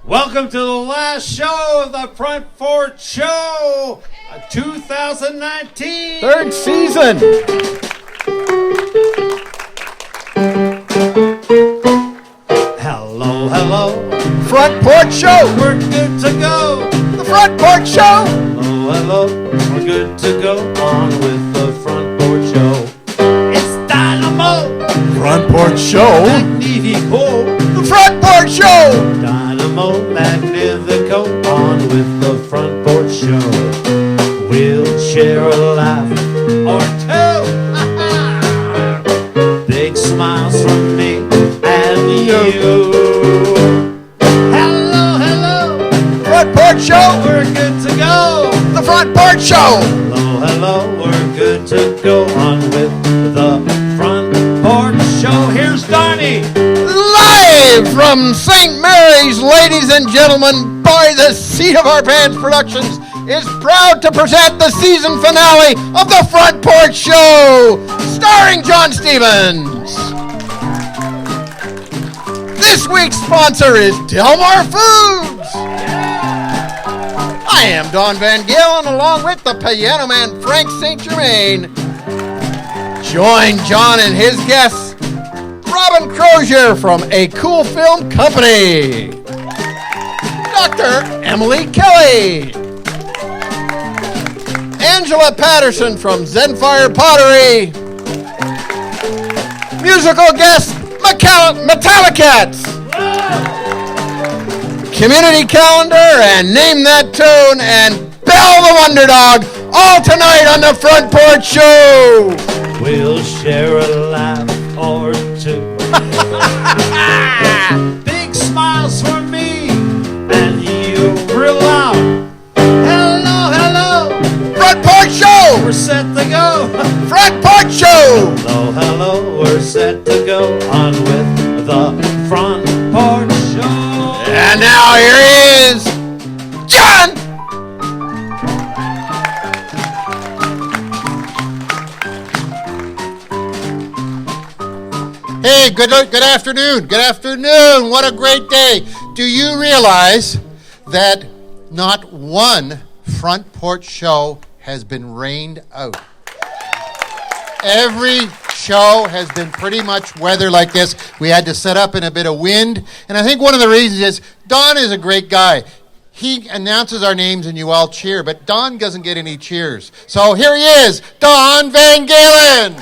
Welcome to the last show of the Front Porch Show 2019. Third season. Hello, hello. Front Porch Show. We're good to go. The Front Porch Show. Hello, hello. We're good to go on with the Front Porch Show. It's Dynamo. Front Porch Show. Magnifico. The Front Porch Show. Dynamo Magnifico on with the Front Porch Show. We'll share a laugh or two. Big smiles from me and you. Hello, hello. Front Porch Show. We're good to go. The Front Porch Show. Hello, hello. We're good to go on with the Front Porch Show. Here's Donnie. Live from St. Mary's, ladies and gentlemen, by the seat of our pants Productions, is proud to present the season finale of the Front Porch Show, starring John Stevens. This week's sponsor is Delmar Foods. I am Don Van Galen, along with the piano man Frank St. Germain. Join John and his guests, Robin Crozier from AKOOLFILM Co, Dr. Emily Kelly, Angela Patterson from Zenfire Pottery, musical guest Metallicats, community calendar and Name That Tune, and Bell the Wonder Dog, all tonight on the Front Porch Show. We'll share a laugh or two. Big smiles for me and you, real loud. Hello, hello. Front Porch Show. We're set to go. Front Porch Show. Hello, hello. We're set to go on with the Front Porch Show. And now here he is, John. Hey, good afternoon. Good afternoon. What a great day. Do you realize that not one Front Porch Show has been rained out? Every show has been pretty much weather like this. We had to set up in a bit of wind. And I think one of the reasons is Don is a great guy. He announces our names and you all cheer, but Don doesn't get any cheers. So here he is, Don Van Galen.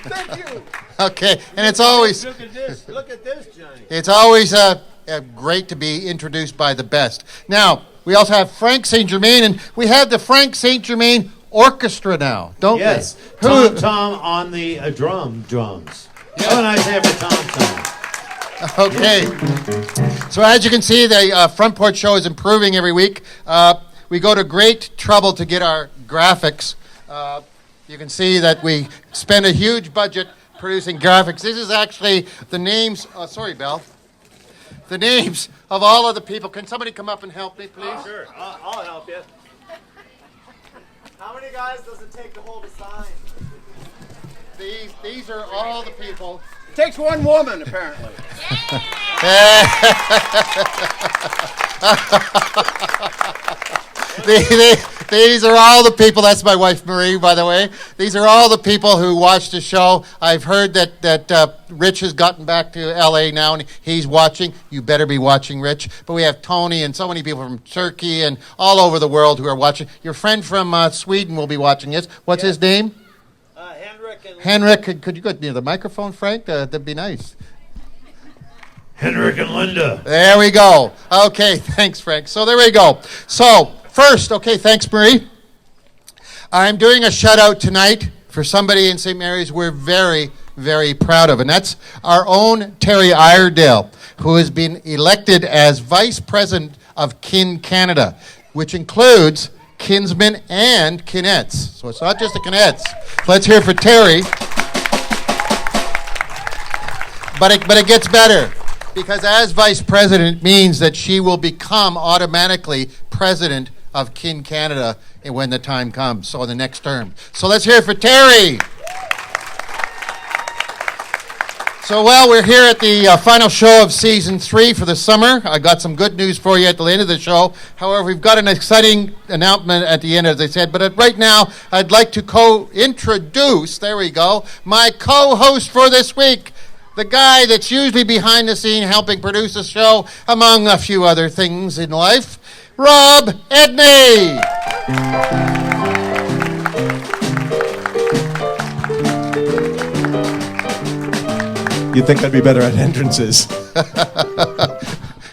Thank you. Okay, and it's always... Look at this, Johnny. It's always great to be introduced by the best. Now, we also have Frank St. Germain, and we have the Frank St. Germain Orchestra now, don't Yes. we? Tom on the drums. Have a nice day for Tom. Okay. So as you can see, the Front Porch Show is improving every week. We go to great trouble to get our graphics. You can see that we spend a huge budget producing graphics. This is actually the names... sorry, Belle. The names of all of the people. Can somebody come up and help me, please? Sure, I'll help you. How many guys does it take to hold a sign? These are all the people. It takes one woman, apparently. These are all the people. That's my wife Marie, by the way. These are all the people who watch the show. I've heard that Rich has gotten back to LA now and he's watching. You better be watching, Rich. But we have Tony and so many people from Turkey and all over the world who are watching. Your friend from Sweden will be watching this. What's his name? Henrik. Could you go near the microphone, Frank? That'd be nice. Henrik and Linda. There we go. Okay, thanks, Frank. So there we go. So first, okay, thanks, Marie. I'm doing a shout-out tonight for somebody in St. Mary's we're very, very proud of, and that's our own Terry Iredale, who has been elected as Vice President of Kin Canada, which includes kinsmen and kinettes. So it's not just the kinettes. Let's hear for Terry. But it gets better, because as Vice President means that she will become automatically President of Kin Canada when the time comes, so in the next term. So let's hear it for Terry. So, well, we're here at the final show of season 3 for the summer. I got some good news for you at the end of the show. However, we've got an exciting announcement at the end, as I said. But right now, I'd like to introduce, there we go, my co-host for this week, the guy that's usually behind the scene helping produce the show, among a few other things in life, Rob Edney. You'd think I'd be better at entrances.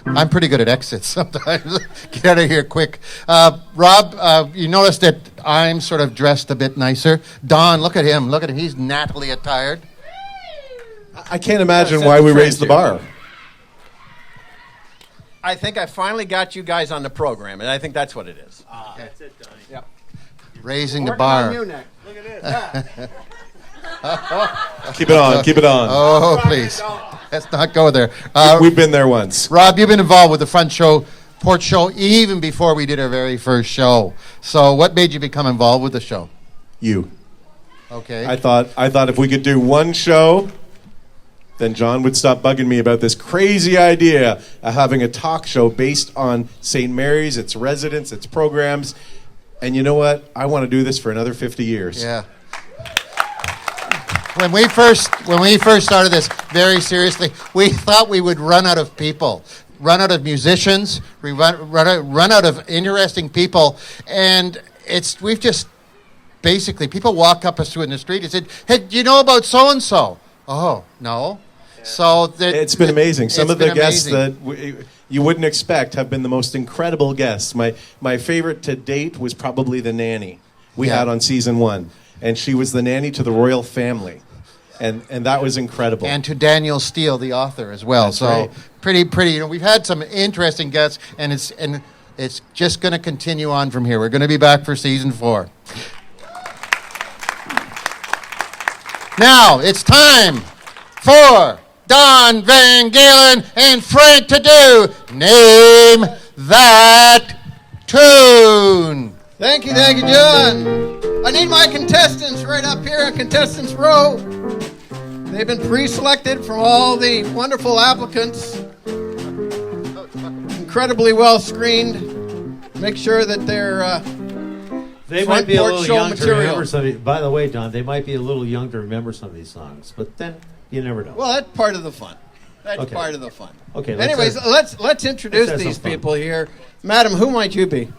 I'm pretty good at exits sometimes. Get out of here quick. Rob, you notice that I'm sort of dressed a bit nicer. Don, look at him. Look at him. He's nattily attired. I can't imagine why we raised the bar. I think I finally got you guys on the program, and I think that's what it is. That's it, Donnie. Yep. Raising the Working on bar. you next. Look at this. Keep it on, keep it on. Oh, please. Let's not go there. We've been there once. Rob, you've been involved with the front show, Porch show, even before we did our very first show. So what made you become involved with the show? You. Okay. I thought if we could do one show, then John would stop bugging me about this crazy idea of having a talk show based on St. Mary's, its residents, its programs. And you know what? I want to do this for another 50 years. Yeah. When we first started this very seriously, we thought we would run out of people, run out of musicians, run out of interesting people, and we've just basically people walk up us in the street and said, "Hey, do you know about so and so?" Oh, no. Yeah. So it's been amazing. Some of the guests amazing. that you wouldn't expect have been the most incredible guests. My favorite to date was probably the nanny we had on season 1. And she was the nanny to the royal family. And that was incredible. And to Daniel Steele, the author, as well. That's so right. pretty. You know, we've had some interesting guests, and it's just going to continue on from here. We're going to be back for season 4. Now it's time for Don Van Galen and Frank to do Name That Tune. Thank you, John. I need my contestants right up here in contestants row. They've been pre-selected from all the wonderful applicants. Incredibly well screened. Make sure that they're They might be a Porch little show young to material. remember some of these. By the way, Don, they might be a little young to remember some of these songs, but then you never know. well, that's part of the fun. That's Okay. part of the fun. Okay, Anyways, let's introduce let's have these some fun. people here. Madam, who might you be?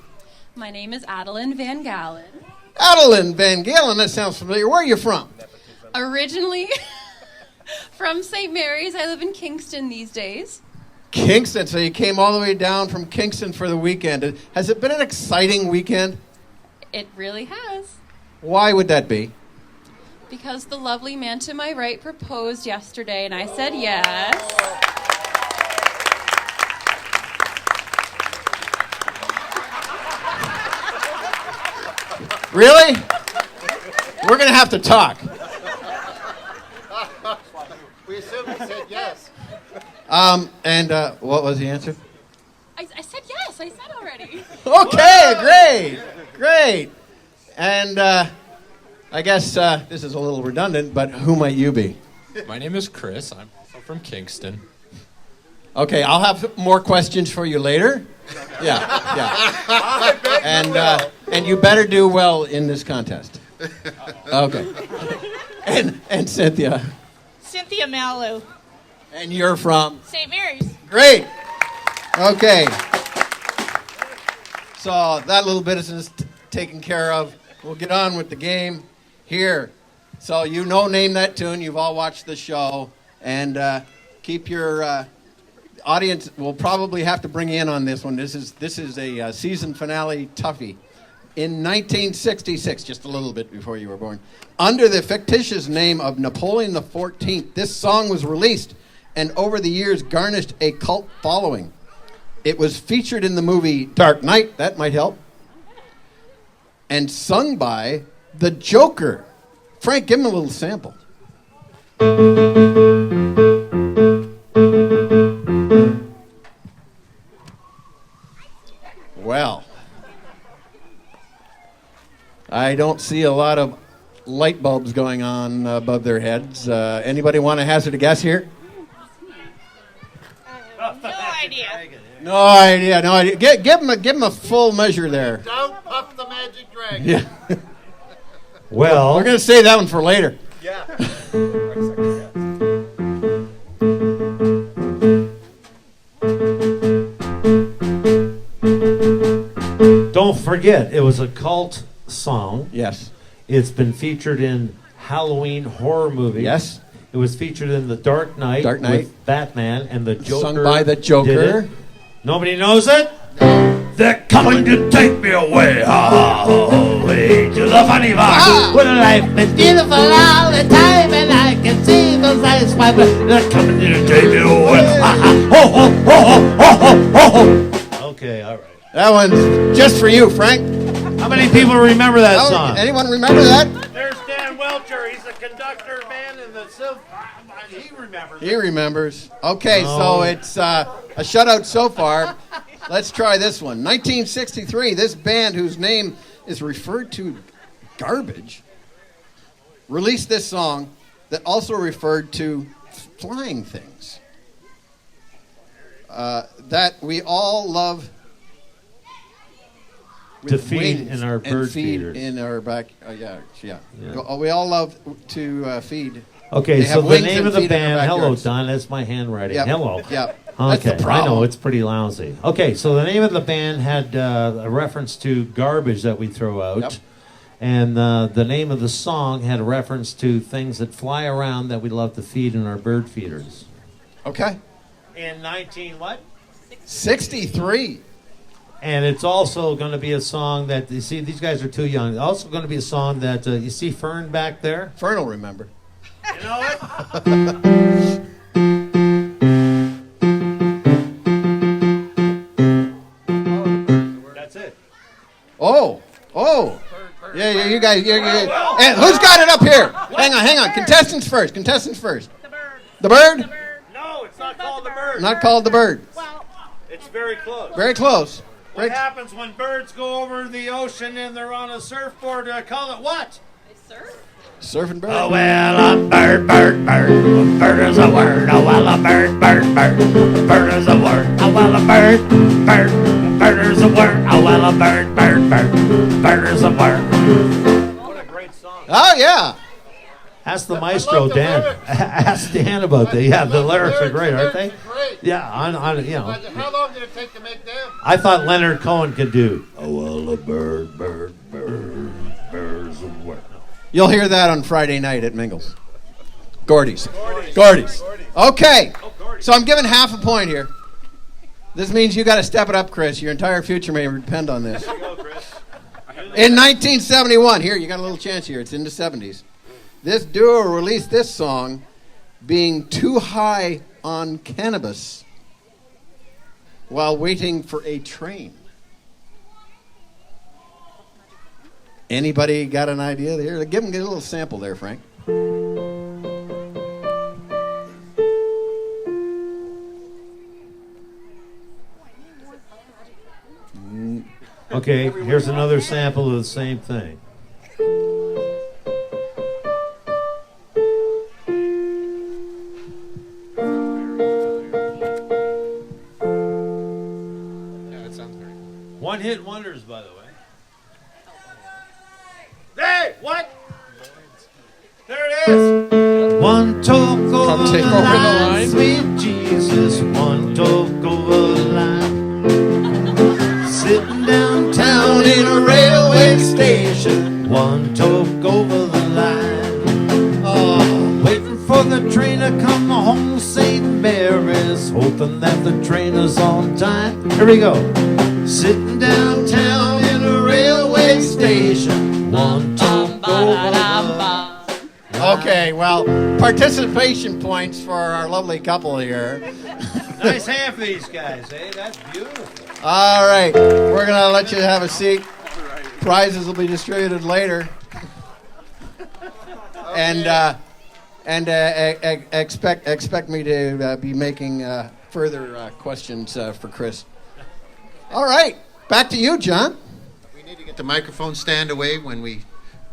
My name is Adeline Van Galen. Adeline Van Galen. That sounds familiar. Where are you from? Originally from St. Mary's. I live in Kingston these days. Kingston. So you came all the way down from Kingston for the weekend. Has it been an exciting weekend? It really has. Why would that be? Because the lovely man to my right proposed yesterday, and I said yes. Really? We're going to have to talk. We assume he said yes. And what was the answer? I said yes. I said already. Okay, great. And I guess this is a little redundant, but who might you be? My name is Chris. I'm also from Kingston. Okay, I'll have more questions for you later. Yeah. And you better do well in this contest. Okay. And Cynthia. Cynthia Mallow, And you're from? St. Mary's. Great. Okay. So that little business taken care of. We'll get on with the game here. So name that tune. You've all watched the show. And keep your audience. We'll probably have to bring you in on this one. This is a season finale toughie. In 1966, just a little bit before you were born, under the fictitious name of Napoleon XIV, this song was released and over the years garnished a cult following. It was featured in the movie Dark Knight, that might help, and sung by the Joker. Frank, give him a little sample. Well, I don't see a lot of light bulbs going on above their heads. Anybody want to hazard a guess here? No idea. No idea. No idea. Give him a full measure there. Don't puff the magic dragon. Yeah. Well, We're gonna save that one for later. don't forget, it was a cult song. Yes. It's been featured in Halloween horror movies. Yes. It was featured in The Dark Knight, Dark Knight. with Batman and the Joker. Sung by the Joker. did it. Nobody knows it? They're coming to take me away. Away to the funny bar. Where life is beautiful all the time, and I can see those eyes wide. They're coming to take me away. Okay, all right. That one's just for you, Frank. How many people remember that song? Anyone remember that? There's Dan Welcher. He's the conductor man in the Silver. He remembers. He remembers. Okay, Oh. so it's a shutout so far. Let's try this one. 1963, this band whose name is referred to garbage released this song that also referred to flying things that we all love To with feed wings in our and bird feed feeders. in our back. Yeah. Yeah. We all love to feed. Okay, They so have the wings name and of the feet in our band, hello, backyards. Don, that's my handwriting. Yep. Hello. Yep. Okay, That's the I know, problem. it's pretty lousy. Okay, so the name of the band had a reference to garbage that we throw out. Yep. And the name of the song had a reference to things that fly around that we love to feed in our bird feeders. Okay. In 19 what? 63. And it's also going to be a song that, you see, these guys are too young. It's also going to be a song that, you see Fern back there? Fern will remember. You know it? That's it. Oh. Yeah, you guys. And who's got it up here? Hang on. Contestants first. The bird? No, it's not called the bird. Not called the bird. It's very close. Very close. What happens when birds go over the ocean and they're on a surfboard? I call it what? Surfing bird. Oh, well, a bird. A bird is a word. Oh, well, a bird. Bird is a word. Oh, well, a bird. Bird is a word. Oh, well, a bird. Bird is a word. What a great song. Oh, yeah. Ask the maestro, the Dan. lyrics. Ask Dan about that. Yeah, the lyrics are great, aren't they? Great. Yeah, on you know. But how long did it take to make them? I thought Leonard Cohen could do. Oh, well, a bird. Bird's a word. You'll hear that on Friday night at Mingles. Gordy's. Okay. So I'm giving half a point here. This means you got to step it up, Chris. Your entire future may depend on this. In 1971, here, you got a little chance here. It's in the 70s. This duo released this song, being too high on cannabis while waiting for a train. Anybody got an idea there? Give them a little sample there, Frank. Okay, here's another sample of the same thing. One-hit wonders, by the way. Hey, what? There it is. One toke over Take the over the line, line. sweet Jesus. One toke over the line. Sitting downtown in a railway station. One toke over the line. Oh, waiting for the train to come home, St. Mary's, hoping that the train is on time. Here we go. Sitting downtown in a railway station. One toke over the line. Okay, well, participation points for our lovely couple here. Nice hand for these guys, eh? That's beautiful. All right, we're going to let you have a seat. Prizes will be distributed later. And expect me to be making further questions for Chris. All right, back to you, John. We need to get the microphone stand away when we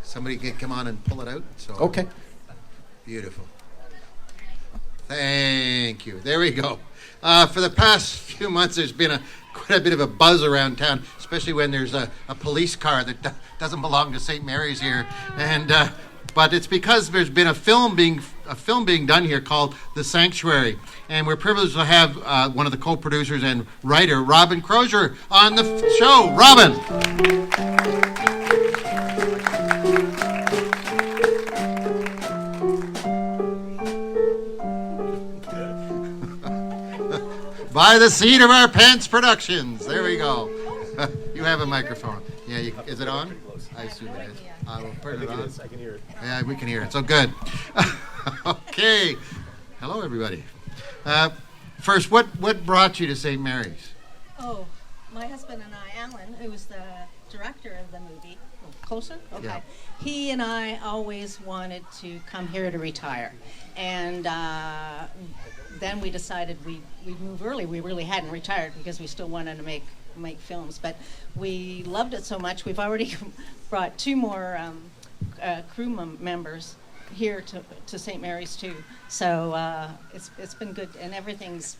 somebody can come on and pull it out. So Okay. beautiful. Thank you. There we go. For the past few months, there's been quite a bit of a buzz around town, especially when there's a police car that doesn't belong to St. Mary's here, and but it's because there's been a film being done here called The Sanctuary, and we're privileged to have one of the co-producers and writer, Robin Crozier, on the show. Robin. By the seat of our pants productions. There we go. You have a microphone. Yeah, is it on? I assume it is. We'll turn it on. I can hear it. Yeah, we can hear it. So good. Okay. Hello, everybody. First, what brought you to St. Mary's? Oh, my husband and I, Alan, who was the director of the movie. Closer? Okay. Yeah. He and I always wanted to come here to retire. And then we decided we'd move early. We really hadn't retired because we still wanted to make films. But we loved it so much, we've already brought 2 more crew members here to St. Mary's too. So it's been good, and everything's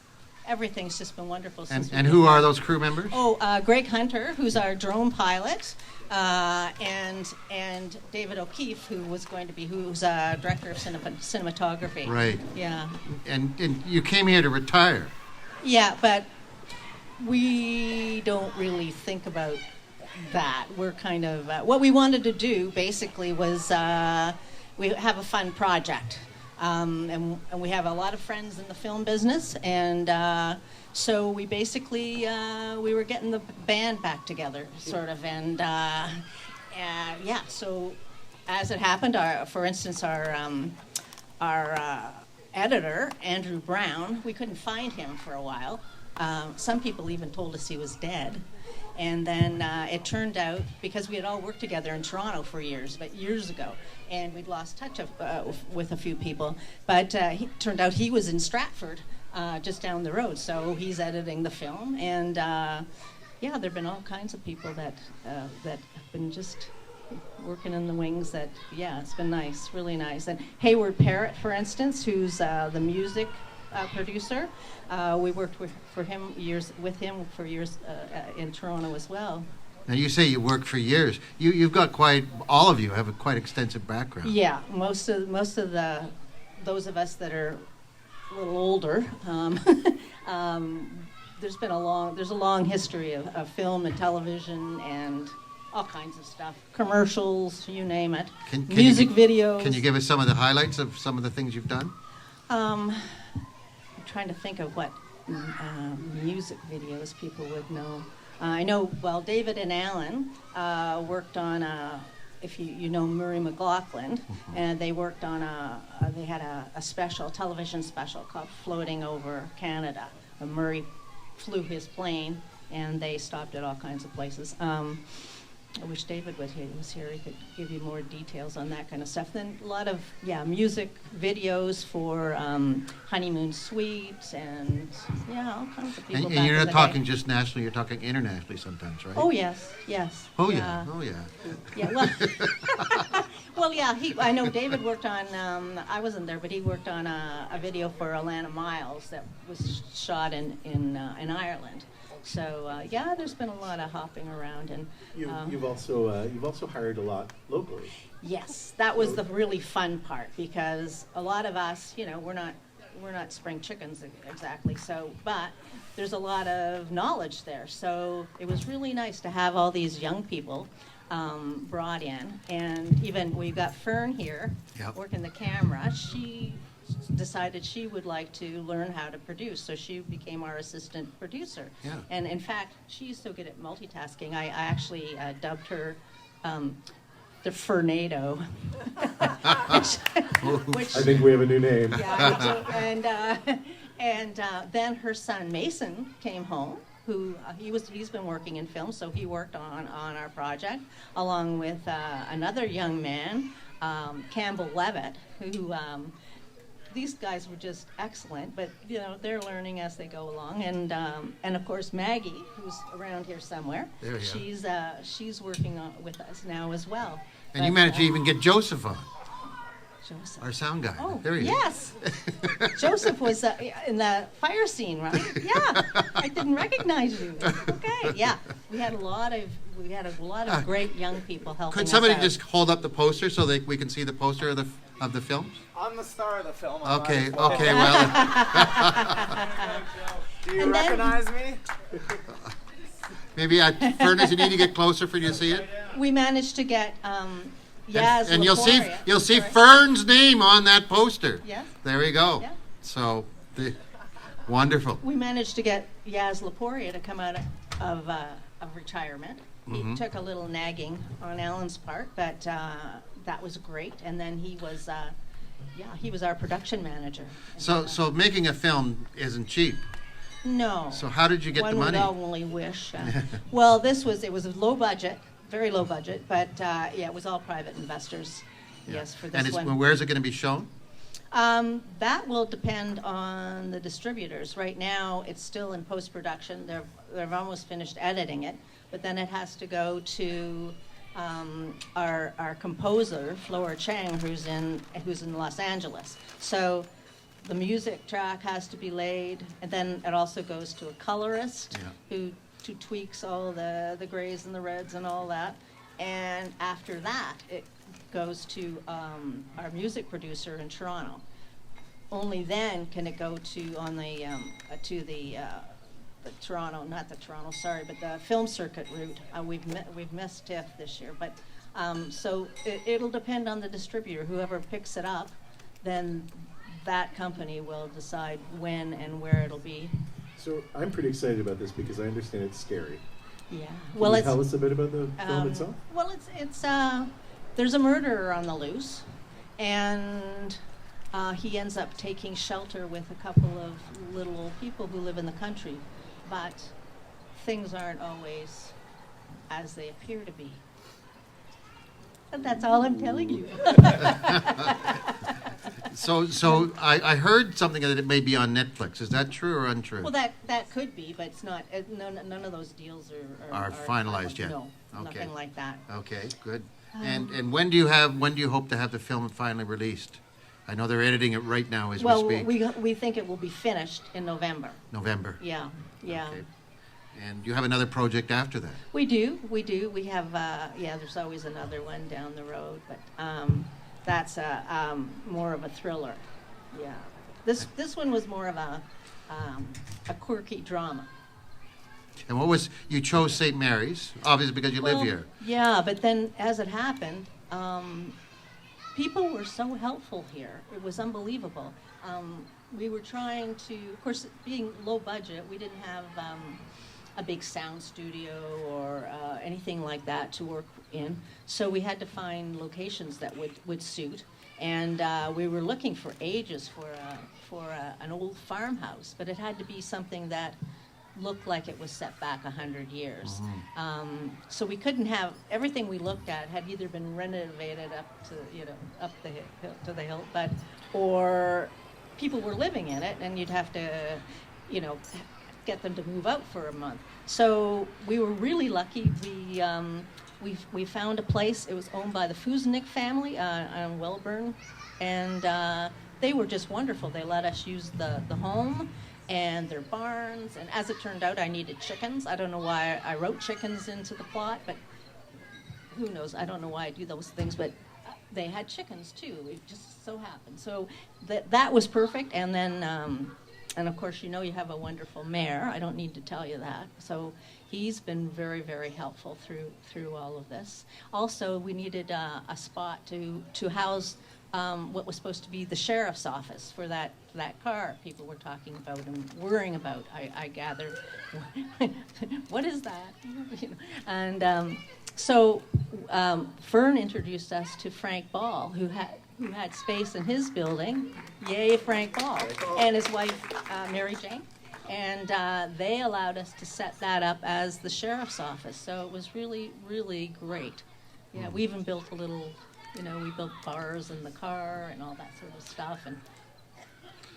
just been wonderful. And who are those crew members? Oh, Greg Hunter, who's our drone pilot, and David O'Keefe, who's director of cinematography. Right. Yeah. And you came here to retire. Yeah, but we don't really think about that. We're kind of what we wanted to do basically was we have a fun project. And we have a lot of friends in the film business, and so we basically we were getting the band back together, sort of, and yeah. So as it happened, for instance, our editor Andrew Brown, we couldn't find him for a while. Some people even told us he was dead. And then it turned out, because we had all worked together in Toronto for years ago, and we'd lost touch with a few people, but it turned out he was in Stratford, just down the road, so he's editing the film, and yeah, there have been all kinds of people that have been just working in the wings that, yeah, it's been nice, really nice. And Hayward Parrott, for instance, who's the music producer. We worked with him for years in Toronto as well. Now you say you worked for years. You've got all of you have a quite extensive background. Yeah, most of those of us that are a little older, there's a long history of film and television and all kinds of stuff, commercials, you name it, music videos. Can you give us some of the highlights of some of the things you've done? I'm trying to think of what music videos people would know. I know, well, David and Alan worked on if you know Murray McLaughlin, and they worked on they had a television special called Floating Over Canada. Murray flew his plane, and they stopped at all kinds of places. I wish David was here. He could give you more details on that kind of stuff. Then a lot of, music videos for honeymoon suites and, all kinds of people. And you're not talking just nationally, you're talking internationally sometimes, right? Oh, yes. Oh, yeah. Oh, yeah. Yeah, well, well, yeah, I know David worked on, I wasn't there, but he worked on a video for Alana Miles that was shot in Ireland. So there's been a lot of hopping around, and You've also hired a lot locally. yes, that was the really fun part, because a lot of us, we're not spring chickens exactly. So, but there's a lot of knowledge there. So it was really nice to have all these young people brought in, and even we've got Fern here working the camera. She decided she would like to learn how to produce, so she became our assistant producer. Yeah. And in fact, she's so good at multitasking, I actually dubbed her the Fernado. which I think we have a new name. Yeah, and then her son Mason came home, who he's been working in film, so he worked on our project along with another young man, Campbell Levitt, who these guys were just excellent, but they're learning as they go along. And of course Maggie, who's around here somewhere, There you go. she's working with us now as well. And you But, managed to even get Joseph on, Joseph. our sound guy. Oh, there he yes. Joseph was in the fire scene, right? Yeah. I didn't recognize you. Okay. Yeah. We had a lot of great young people helping Could us somebody out. just hold up the poster so that we can see the poster of the film? I'm the star of the film. Okay, okay, well, Do you And then- recognize me? maybe Furnace, you need to get closer for you to see it. We managed to get Yaz And you'll Laporia. see Correct. Fern's name on that poster. Yes. There we go. Yeah. So, wonderful. We managed to get Yaz Laporia to come out of retirement. Mm-hmm. He took a little nagging on Alan's part, but that was great. And then he was our production manager. And, So making a film isn't cheap. no. So how did you get One the money? would only wish. Well, it was a low budget, very low budget, but it was all private investors. Yes, for this And one. where is it going to be shown? That will depend on the distributors. Right now, it's still in post-production. They've almost finished editing it, but then it has to go to our composer, Flora Chang, who's in Los Angeles. So the music track has to be laid, and then it also goes to a colorist who tweaks all the grays and the reds and all that. And after that, it goes to our music producer in Toronto. Only then can it go to the Toronto, not the Toronto, sorry, but the film circuit route. We've missed TIFF this year, but so it'll depend on the distributor. Whoever picks it up, then that company will decide when and where it'll be. So I'm pretty excited about this because I understand it's scary. Yeah. Can Well, you it's tell us a bit about the film itself? well, it's there's a murderer on the loose, and he ends up taking shelter with a couple of little old people who live in the country, but things aren't always as they appear to be. And that's all I'm telling you. So I heard something that it may be on Netflix. Is that true or untrue? Well, that could be, but it's not. None of those deals Are finalized yet? No, Okay. nothing like that. Okay, good. And when do you hope to have the film finally released? I know they're editing it right now as Well, we speak. we think it will be finished in November. November. Yeah. Okay. And you have another project after that? We do. We have, there's always another one down the road, but that's more of a thriller. Yeah. This one was more of a quirky drama. And you chose St. Mary's, obviously because you live Well, here. Yeah, but then as it happened, people were so helpful here. It was unbelievable. We were trying to, of course, being low budget, we didn't have a big sound studio or anything like that to work in. So we had to find locations that would suit. And we were looking for ages for an old farmhouse, but it had to be something that looked like it was set back 100 years. So we couldn't have, everything we looked at had either been renovated up to the hill, or people were living in it, and you'd have to, get them to move out for a month. So we were really lucky. We found a place. It was owned by the Fusenick family on Welburn, and they were just wonderful. They let us use the home and their barns, and as it turned out, I needed chickens. I don't know why I wrote chickens into the plot, but who knows? I don't know why I do those things, but they had chickens too. It just so happened. So that was perfect, and then, and of course, you have a wonderful mayor. I don't need to tell you that. So he's been very, very helpful through all of this. Also, we needed a spot to house what was supposed to be the sheriff's office for that car people were talking about and worrying about, I gather. What is that? And so Fern introduced us to Frank Ball, who had space in his building. Yay, Frank Ball. And his wife, Mary Jane. And they allowed us to set that up as the sheriff's office. So it was really, really great. Yeah, we even built a little, we built bars in the car and all that sort of stuff. And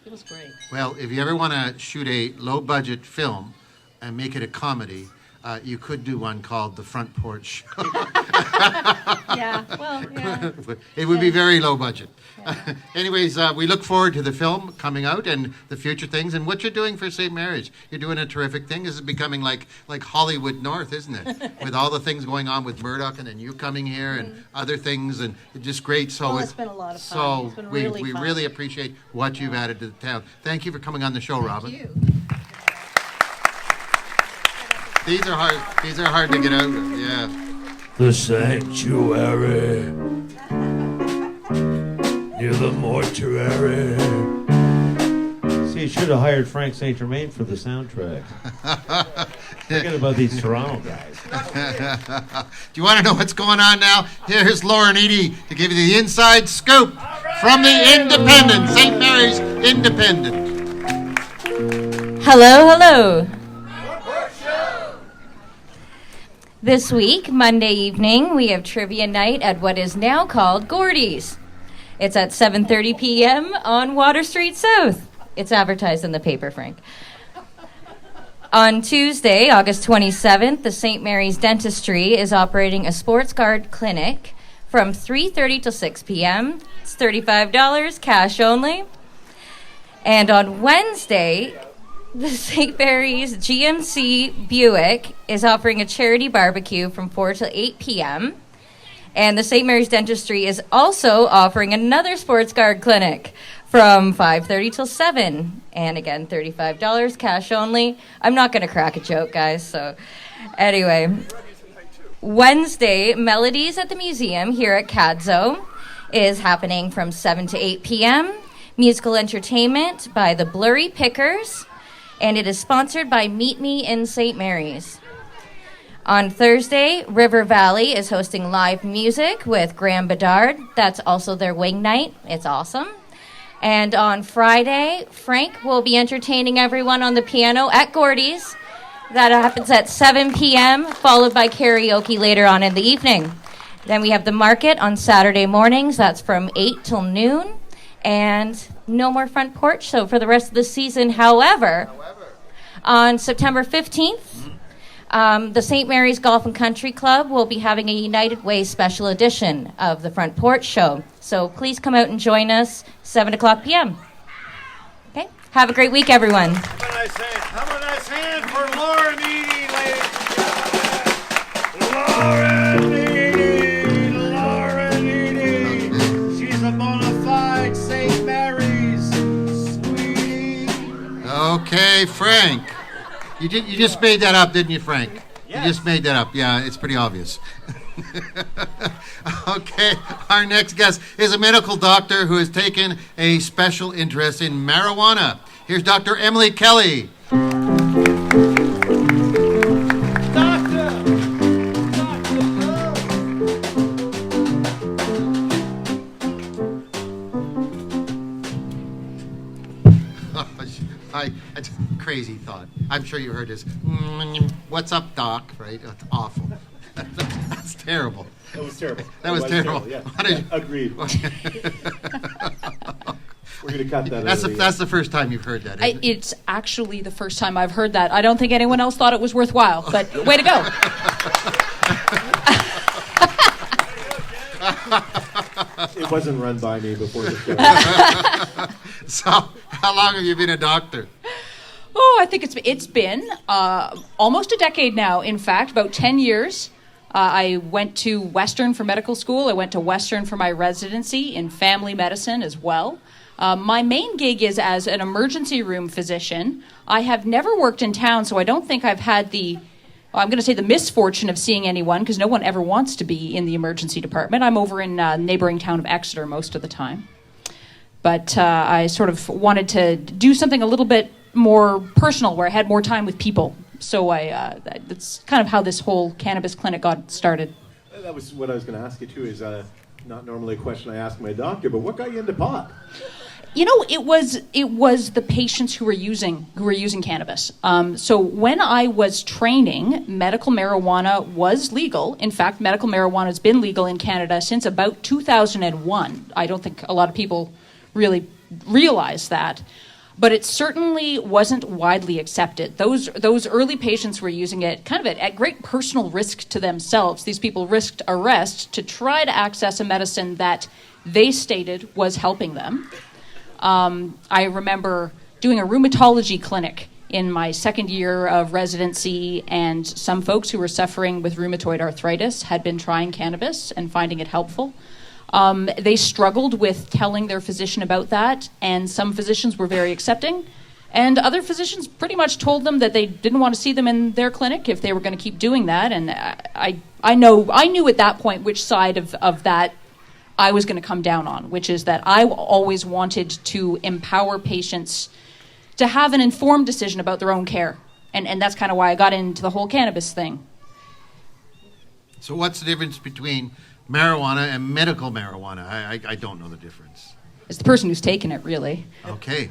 It was great. Well, if you ever want to shoot a low-budget film and make it a comedy, you could do one called The Front Porch. Yeah, well, yeah. It would be very low budget. Anyways, we look forward to the film coming out and the future things and what you're doing for St. Mary's. You're doing a terrific thing. This is becoming like Hollywood North, isn't it? With all the things going on with Murdoch and then you coming here and other things and it's just great. So Well, it's been a lot of fun. So It's been we really fun. really appreciate what you've added to the town. Thank you for coming on the show, Robin. Thank you. These are hard. These are hard to get out of. Yeah. The sanctuary near the mortuary. See, you should have hired Frank St. Germain for the soundtrack. Forget about these Toronto guys. Do you want to know what's going on now? Here's Lauren Eady to give you the inside scoop from the Independent, St. Mary's Independent. Hello. This week, Monday evening, we have trivia night at what is now called Gordy's. It's at 7:30 p.m. on Water Street South. It's advertised in the paper, Frank. On Tuesday, August 27th, the St. Mary's Dentistry is operating a sports guard clinic from 3:30 to 6 p.m. It's $35, cash only. And on Wednesday, the St. Mary's GMC Buick is offering a charity barbecue from 4 to 8 p.m. And the St. Mary's Dentistry is also offering another sports guard clinic from 5:30 till 7. And again, $35, cash only. I'm not going to crack a joke, guys. So anyway, Wednesday, Melodies at the Museum here at Cadzow is happening from 7 to 8 p.m. Musical entertainment by the Blurry Pickers. And it is sponsored by Meet Me in St. Mary's. On Thursday, River Valley is hosting live music with Graham Bedard. That's also their wing night. It's awesome. And on Friday, Frank will be entertaining everyone on the piano at Gordy's. That happens at 7 p.m., followed by karaoke later on in the evening. Then we have the market on Saturday mornings. That's from 8 till noon. And no more front porch, so for the rest of the season. However, on September 15th, the St. Mary's Golf and Country Club will be having a United Way special edition of the Front Porch Show. So please come out and join us, 7 o'clock p.m. Okay? Have a great week, everyone. How about I say for Lauren Eady, ladies? Lauren Eady. She's a bona fide St. Mary's sweetie. Okay, Frank. You just made that up, didn't you, Frank? Yes. You just made that up. Yeah, it's pretty obvious. Okay, our next guest is a medical doctor who has taken a special interest in marijuana. Here's Dr. Emily Kelly. Crazy thought. I'm sure you heard this. What's up, Doc? Right? That's awful. That's terrible. That was terrible. That was terrible. Yeah. What did Agreed. We're going to cut that. That's the first time you've heard that, isn't it? It's actually the first time I've heard that. I don't think anyone else thought it was worthwhile, but way to go. It wasn't run by me before the show. So, how long have you been a doctor? Oh, I think it's been almost a decade now. In fact, about 10 years. I went to Western for medical school. I went to Western for my residency in family medicine as well. My main gig is as an emergency room physician. I have never worked in town, so I don't think I've had I'm going to say the misfortune of seeing anyone, because no one ever wants to be in the emergency department. I'm over in neighboring town of Exeter most of the time. But I sort of wanted to do something a little bit more personal, where I had more time with people. So that's kind of how this whole cannabis clinic got started. That was what I was going to ask you too. Is not normally a question I ask my doctor, but what got you into pot? You know, it was the patients who were using cannabis. So when I was training, medical marijuana was legal. In fact, medical marijuana has been legal in Canada since about 2001. I don't think a lot of people really realize that. but it certainly wasn't widely accepted. Those early patients were using it kind of at great personal risk to themselves. These people risked arrest to try to access a medicine that they stated was helping them. I remember doing a rheumatology clinic in my second year of residency, and some folks who were suffering with rheumatoid arthritis had been trying cannabis and finding it helpful. They struggled with telling their physician about that, and some physicians were very accepting, and other physicians pretty much told them that they didn't want to see them in their clinic if they were going to keep doing that. And I knew at that point which side of that I was going to come down on, which is that I always wanted to empower patients to have an informed decision about their own care. And that's kind of why I got into the whole cannabis thing. So what's the difference between marijuana and medical marijuana? I don't know the difference. It's the person who's taking it, really. Okay.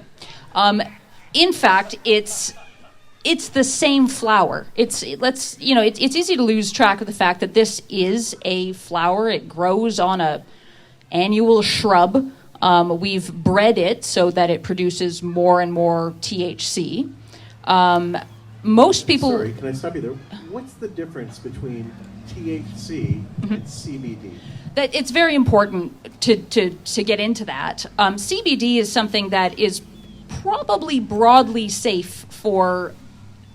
In fact, it's the same flower. It's easy to lose track of the fact that this is a flower. It grows on a annual shrub. We've bred it so that it produces more and more THC. Most people... Sorry, can I stop you there? What's the difference between THC and CBD? That it's very important to get into that. CBD is something that is probably broadly safe for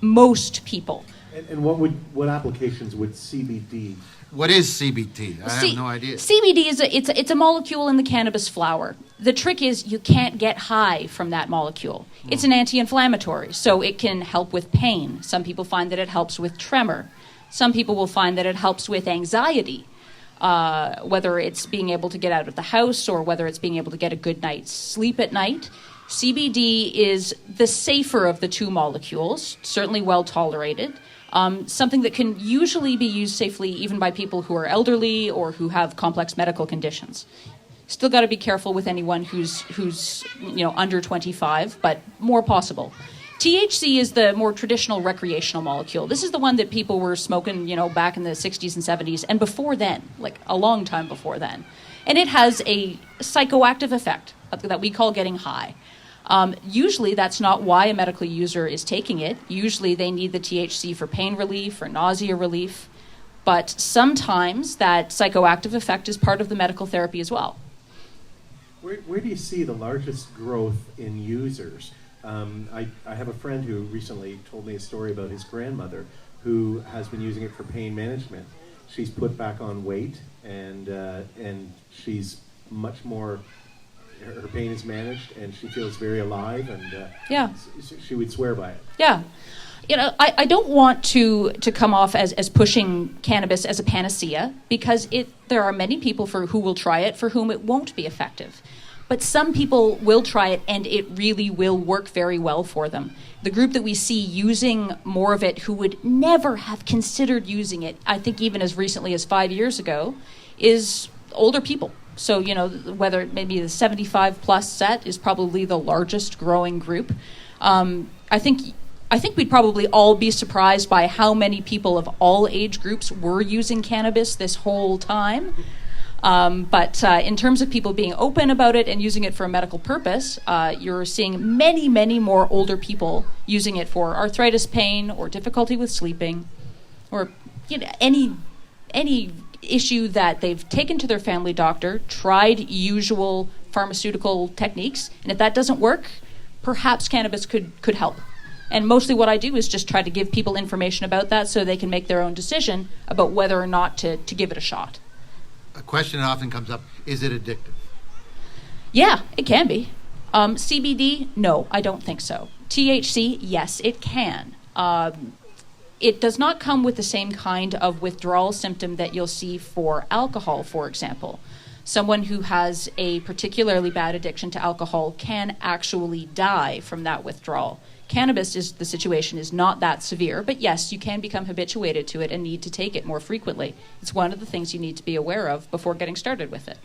most people. And what applications would CBD? What is CBD? I have no idea. CBD is it's a molecule in the cannabis flower. The trick is you can't get high from that molecule. It's an anti-inflammatory, so it can help with pain. Some people find that it helps with tremor. Some people will find that it helps with anxiety, whether it's being able to get out of the house or whether it's being able to get a good night's sleep at night. CBD is the safer of the two molecules, certainly well tolerated. Something that can usually be used safely even by people who are elderly or who have complex medical conditions. Still got to be careful with anyone who's under 25, but more possible. THC is the more traditional recreational molecule. This is the one that people were smoking, back in the 60s and 70s, and before then, like a long time before then. And it has a psychoactive effect that we call getting high. Usually that's not why a medical user is taking it. Usually they need the THC for pain relief or nausea relief. But sometimes that psychoactive effect is part of the medical therapy as well. Where do you see the largest growth in users? I have a friend who recently told me a story about his grandmother who has been using it for pain management. She's put back on weight and she's much more... Her pain is managed, and she feels very alive, and she would swear by it. Yeah. I don't want to come off as pushing cannabis as a panacea, because there are many people who will try it for whom it won't be effective. But some people will try it, and it really will work very well for them. The group that we see using more of it who would never have considered using it, I think even as recently as 5 years ago, is older people. So, whether maybe the 75 plus set is probably the largest growing group. I think we'd probably all be surprised by how many people of all age groups were using cannabis this whole time. But in terms of people being open about it and using it for a medical purpose, you're seeing many, many more older people using it for arthritis pain or difficulty with sleeping or any issue that they've taken to their family doctor, tried usual pharmaceutical techniques, and if that doesn't work, perhaps cannabis could help. And mostly what I do is just try to give people information about that so they can make their own decision about whether or not to give it a shot. A question that often comes up, is it addictive? Yeah, it can be. CBD, no, I don't think so. THC, yes, it can. It does not come with the same kind of withdrawal symptom that you'll see for alcohol, for example. Someone who has a particularly bad addiction to alcohol can actually die from that withdrawal. Cannabis the situation is not that severe, but yes, you can become habituated to it and need to take it more frequently. It's one of the things you need to be aware of before getting started with it.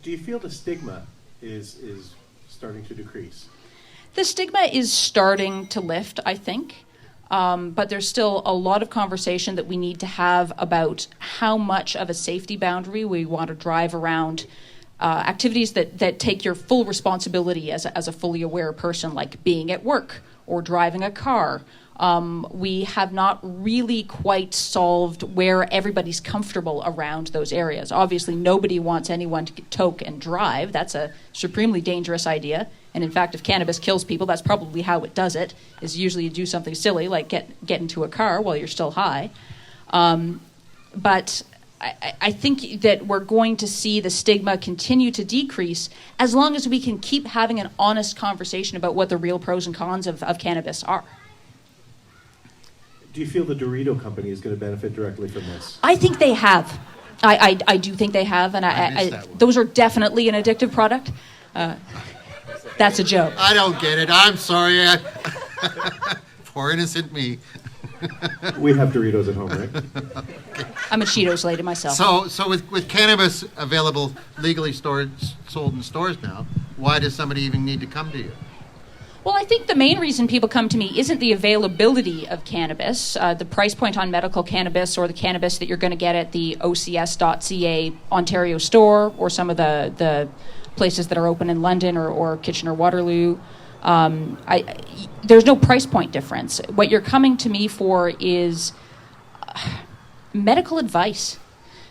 Do you feel the stigma is starting to decrease? The stigma is starting to lift, I think. But there's still a lot of conversation that we need to have about how much of a safety boundary we want to drive around activities that take your full responsibility as a fully aware person, like being at work or driving a car. We have not really quite solved where everybody's comfortable around those areas. Obviously, nobody wants anyone to toke and drive. That's a supremely dangerous idea. And in fact, if cannabis kills people, that's probably how it does it, is usually you do something silly, like get into a car while you're still high. But I think that we're going to see the stigma continue to decrease as long as we can keep having an honest conversation about what the real pros and cons of cannabis are. Do you feel the Dorito company is going to benefit directly from this? I think they have. I do think they have, and those are definitely an addictive product. That's a joke. I don't get it. I'm sorry. Poor innocent me. We have Doritos at home, right? I'm a Cheetos lady myself. So with cannabis available legally sold in stores now, why does somebody even need to come to you? Well, I think the main reason people come to me isn't the availability of cannabis, the price point on medical cannabis or the cannabis that you're going to get at the OCS.ca Ontario store or some of the places that are open in London or Kitchener-Waterloo. There's no price point difference. What you're coming to me for is medical advice.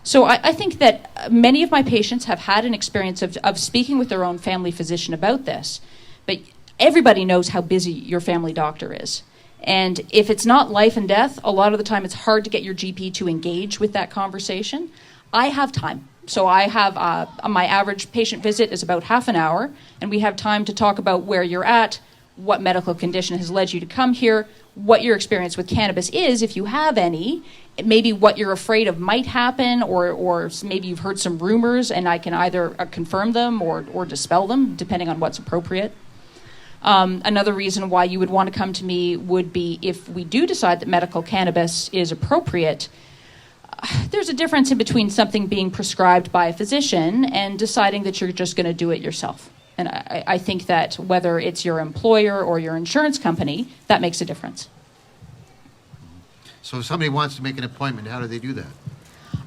So I think that many of my patients have had an experience of speaking with their own family physician about this, but everybody knows how busy your family doctor is. And if it's not life and death, a lot of the time it's hard to get your GP to engage with that conversation. I have time. So I have, my average patient visit is about half an hour, and we have time to talk about where you're at, what medical condition has led you to come here, what your experience with cannabis is, if you have any, maybe what you're afraid of might happen, or maybe you've heard some rumors, and I can either confirm them or dispel them, depending on what's appropriate. Another reason why you would want to come to me would be if we do decide that medical cannabis is appropriate. There's a difference in between something being prescribed by a physician and deciding that you're just going to do it yourself. And I think that whether it's your employer or your insurance company, that makes a difference. So if somebody wants to make an appointment, how do they do that?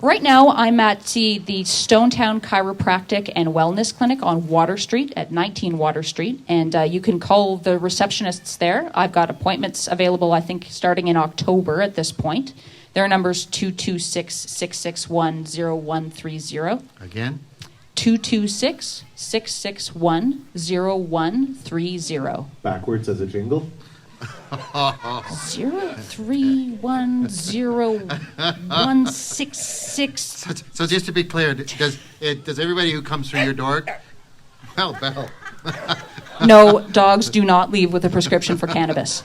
Right now, I'm at the Stonetown Chiropractic and Wellness Clinic on Water Street at 19 Water Street, and you can call the receptionists there. I've got appointments available, I think, starting in October at this point. Their number's 226-661-0130. Again? 226-661-0130. Backwards as a jingle? 0310166. So just to be clear, does everybody who comes through your door? Well, Belle. No, dogs do not leave with a prescription for cannabis.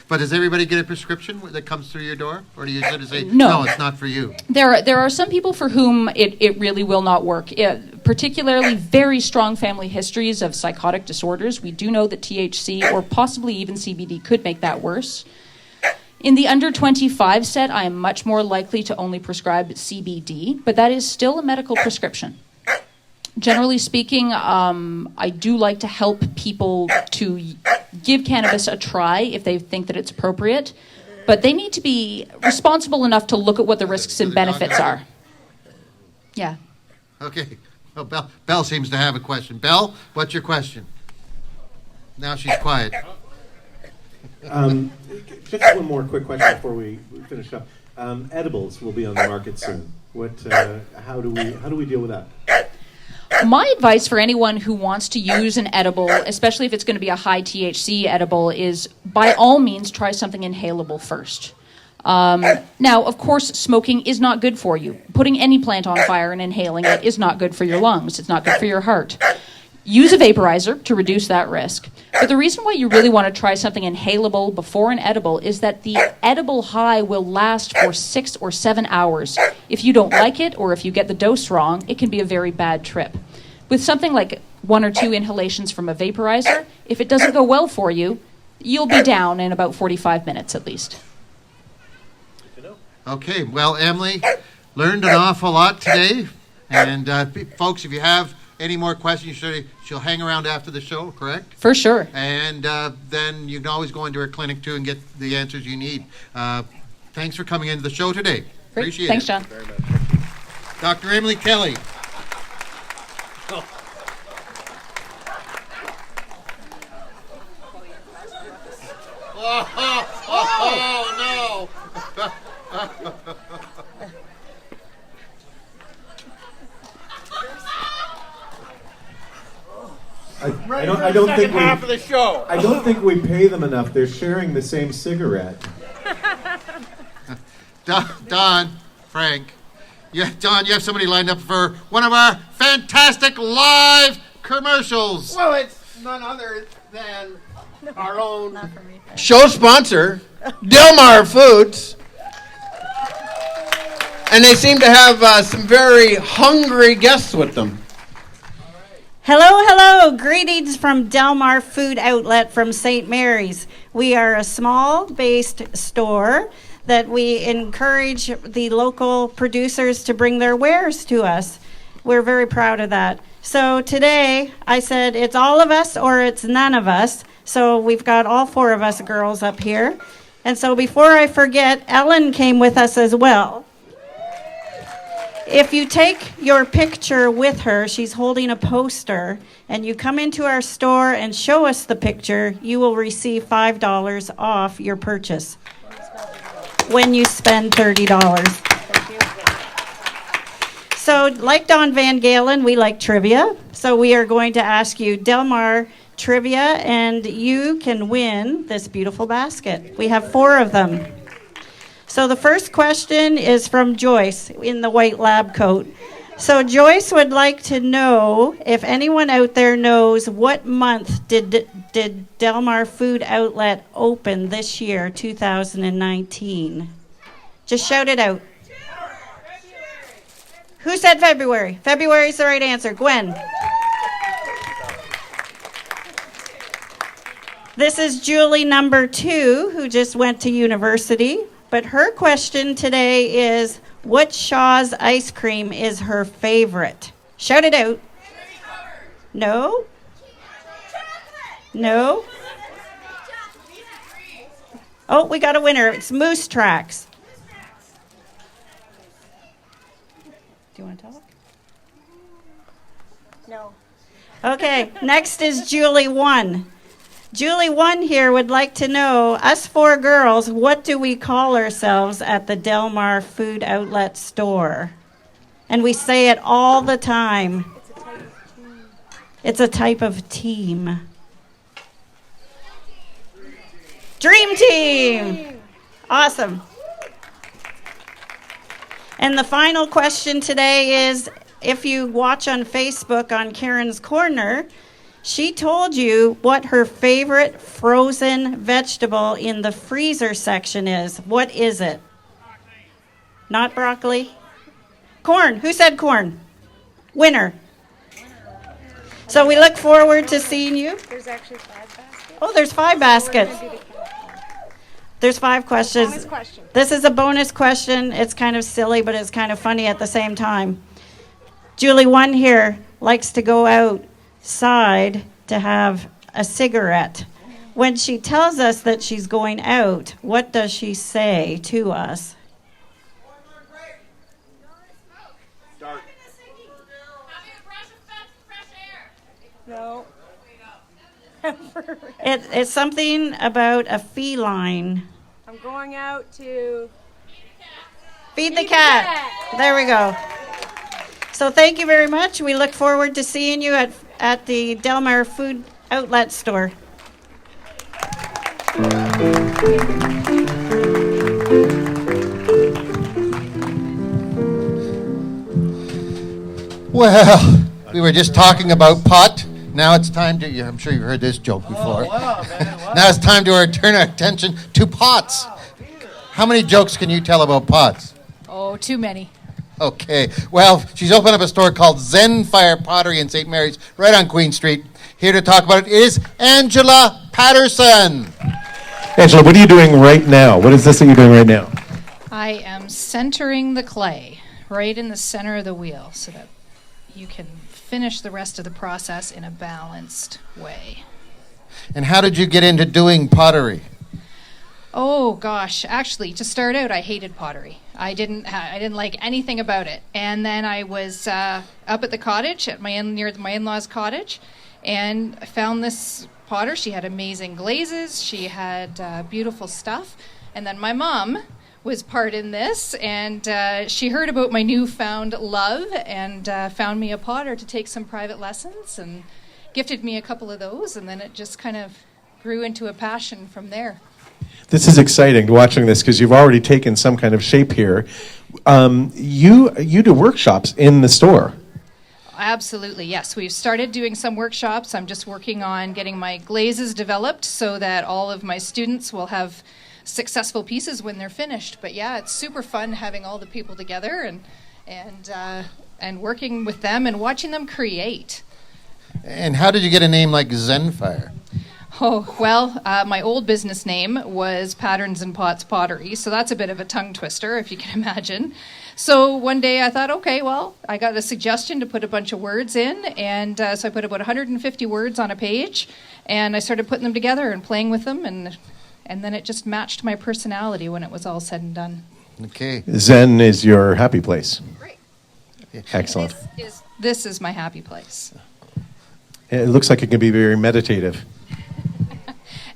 But does everybody get a prescription that comes through your door? Or do you sort of say, no, it's not for you? There are some people for whom it really will not work, particularly very strong family histories of psychotic disorders. We do know that THC or possibly even CBD could make that worse. In the under 25 set, I am much more likely to only prescribe CBD, but that is still a medical prescription. Generally speaking, I do like to help people to give cannabis a try if they think that it's appropriate, but they need to be responsible enough to look at what the risks and benefits are. Yeah. Okay. Well, Belle seems to have a question. Belle, what's your question? Now she's quiet. Just one more quick question before we finish up. Edibles will be on the market soon. How do we deal with that? My advice for anyone who wants to use an edible, especially if it's going to be a high THC edible, is by all means try something inhalable first. Now, of course, smoking is not good for you. Putting any plant on fire and inhaling it is not good for your lungs. It's not good for your heart. Use a vaporizer to reduce that risk. But the reason why you really want to try something inhalable before an edible is that the edible high will last for 6 or 7 hours. If you don't like it, or if you get the dose wrong, it can be a very bad trip. With something like 1 or 2 inhalations from a vaporizer, if it doesn't go well for you, you'll be down in about 45 minutes at least. Okay, well, Emily, learned an awful lot today. And folks, if you have any more questions, she'll hang around after the show, correct? For sure. And then you can always go into her clinic, too, and get the answers you need. Thanks for coming into the show today. Great. Appreciate Thanks, it. John. Dr. Emily Kelly. Oh, no. I don't think half of the show. I don't think we pay them enough. They're sharing the same cigarette. Don, Frank. Yeah, Don, you have somebody lined up for one of our fantastic live commercials. Well, it's none other than our own show sponsor, Delmar Foods. And they seem to have some very hungry guests with them. Hello, hello. Greetings from Delmar Food Outlet from St. Mary's. We are a small-based store that we encourage the local producers to bring their wares to us. We're very proud of that. So today, I said it's all of us or it's none of us. So we've got all four of us girls up here. And so before I forget, Ellen came with us as well. If you take your picture with her, she's holding a poster, and you come into our store and show us the picture, you will receive $5 off your purchase when you spend $30. So like Don Van Galen, we like trivia. So we are going to ask you Delmar trivia, and you can win this beautiful basket. We have 4 of them. So the first question is from Joyce in the white lab coat. So Joyce would like to know if anyone out there knows what month did Delmar Food Outlet open this year, 2019? Just shout it out. Who said February? February is the right answer. Gwen. This is Julie number 2, who just went to university. But her question today is, what Shaw's ice cream is her favorite? Shout it out. No? No? Oh, we got a winner. It's Moose Tracks. Do you want to talk? No. Okay, next is Julie 1. Julie 1 here would like to know, us 4 girls, what do we call ourselves at the Delmar Food Outlet store? And we say it all the time. It's a type of team. Dream Team! Awesome. And the final question today is, if you watch on Facebook on Karen's Corner, she told you what her favorite frozen vegetable in the freezer section is. What is it? Not broccoli? Corn. Who said corn? Winner. So we look forward to seeing you. There's actually 5 baskets. Oh, there's 5 baskets. There's 5 questions. Bonus question. This is a bonus question. It's kind of silly, but it's kind of funny at the same time. Julie 1 here likes to go outside to have a cigarette. When she tells us that she's going out, what does she say to us? No. It's something about a feline. I'm going out to Feed the cat. There we go. So thank you very much. We look forward to seeing you at the Delmar Food Outlet store. Well, we were just talking about pot. Now it's time to, I'm sure you've heard this joke before. Now it's time to turn our attention to pots. How many jokes can you tell about pots? Oh, too many. Okay. Well, she's opened up a store called Zenfire Pottery in St. Mary's, right on Queen Street. Here to talk about it is Angela Patterson. Angela, what are you doing right now? What is this that you're doing right now? I am centering the clay right in the center of the wheel so that you can finish the rest of the process in a balanced way. And how did you get into doing pottery? Oh, gosh. Actually, to start out, I hated pottery. I didn't like anything about it. And then I was up at the cottage near my in-laws' cottage, and I found this potter. She had amazing glazes. She had beautiful stuff. And then my mom was part in this, and she heard about my newfound love and found me a potter to take some private lessons and gifted me a couple of those, and then it just kind of grew into a passion from there. This is exciting watching this because you've already taken some kind of shape here. You do workshops in the store. Absolutely, yes. We've started doing some workshops. I'm just working on getting my glazes developed so that all of my students will have successful pieces when they're finished. But yeah, it's super fun having all the people together and working with them and watching them create. And how did you get a name like Zenfire? Oh, well, my old business name was Patterns and Pots Pottery, so that's a bit of a tongue twister, if you can imagine. So one day I thought, okay, well, I got a suggestion to put a bunch of words in, and so I put about 150 words on a page, and I started putting them together and playing with them, and then it just matched my personality when it was all said and done. Okay. Zen is your happy place. Great. Excellent. This is my happy place. It looks like it can be very meditative.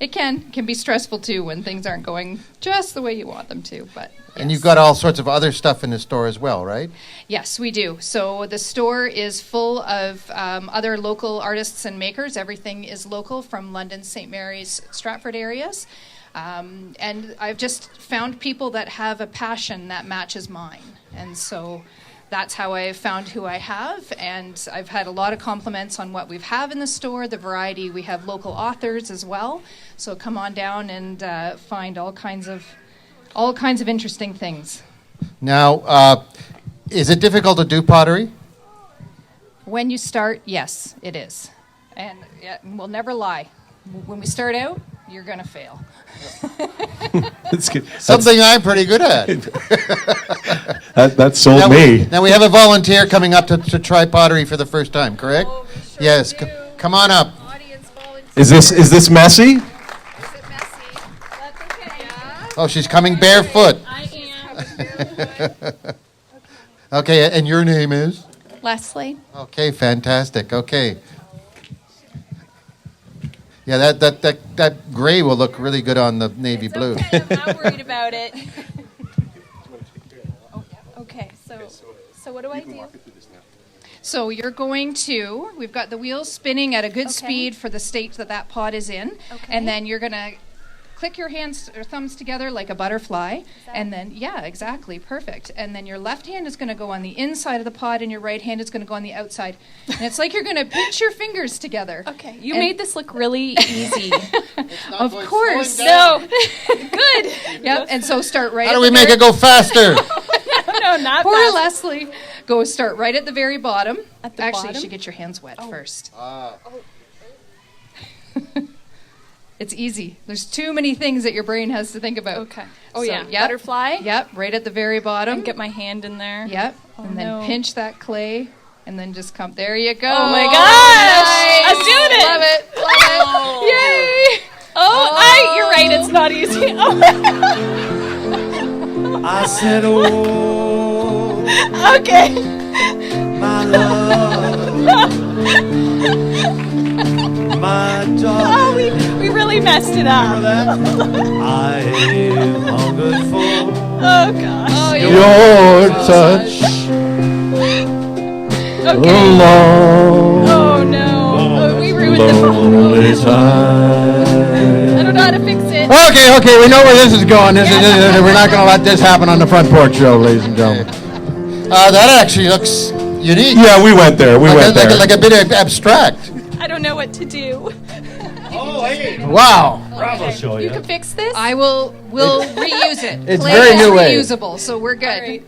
It can be stressful too when things aren't going just the way you want them to, but yes. And you've got all sorts of other stuff in the store as well, right? Yes, we do. So the store is full of other local artists and makers. Everything is local from London, St. Mary's, Stratford areas. And I've just found people that have a passion that matches mine. And so that's how I found who I have, and I've had a lot of compliments on what we have in the store, the variety. We have local authors as well, so come on down and find all kinds of interesting things. Now, is it difficult to do pottery? When you start, yes, it is, and we'll never lie. When we start out, you're going to fail. That's good. Something I'm pretty good at. That sold me. Now we have a volunteer coming up to try pottery for the first time, correct? Oh, we sure Yes, do. come on up. Audience volunteer. Is this messy? Is it messy? That's okay. Yeah. Oh, she's coming barefoot. I am. Okay, and your name is? Leslie. Okay, fantastic. Okay. Yeah, that gray will look really good on the navy blue. Okay, I'm not worried about it. Okay, so what do I do? So you're going to, we've got the wheels spinning at a good speed for the state that pot is in. Okay. And then you're going to click your hands or thumbs together like a butterfly. And then, yeah, exactly, perfect. And then your left hand is going to go on the inside of the pot and your right hand is going to go on the outside. And it's like you're going to pinch your fingers together. Okay, you made this look really easy. Of course. No. Good. Yep, and so start right How at do the we make very- it go faster? No, not Poor fast. Leslie. Go start right at the very bottom. At the Actually, you bottom? should get your hands wet first. It's easy. There's too many things that your brain has to think about. Okay. Oh, So, yeah. yep. Butterfly. Yep, right at the very bottom. And get my hand in there. Yep. Oh, and then no. pinch that clay and then just come. There you go. Oh, my gosh. Nice. I'm doing it. Love it. Love it. Yay. You're right. It's not easy. Oh. I said, oh, Okay. my love, my Oh, darling. we really messed it up. I hungered for Oh, gosh. Oh, Your touch. Okay. Long, Oh, no. Oh, we ruined the lonely time. I don't know how to fix it. Okay, we know where this is going. We're not going to let this happen on the front porch show, ladies and gentlemen. That actually looks unique. Yeah, we went there. We went there. Like a bit of abstract. I don't know what to do. Wow. Rob will show You can fix this? we'll reuse it. It's Clay very is new age. reusable, so we're good. All right.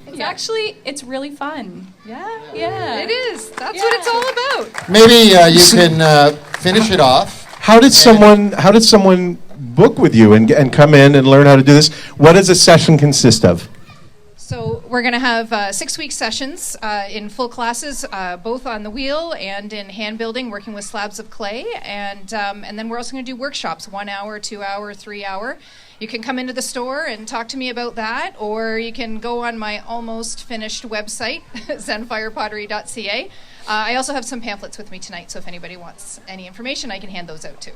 It's really fun. Yeah. It is. That's what it's all about. Maybe you can finish it off. How did someone book with you and come in and learn how to do this? What does a session consist of? So we're going to have 6-week sessions in full classes, both on the wheel and in hand building, working with slabs of clay. And then we're also going to do workshops, 1 hour, 2 hour, 3 hour. You can come into the store and talk to me about that, or you can go on my almost finished website, zenfirepottery.ca. I also have some pamphlets with me tonight, so if anybody wants any information, I can hand those out too.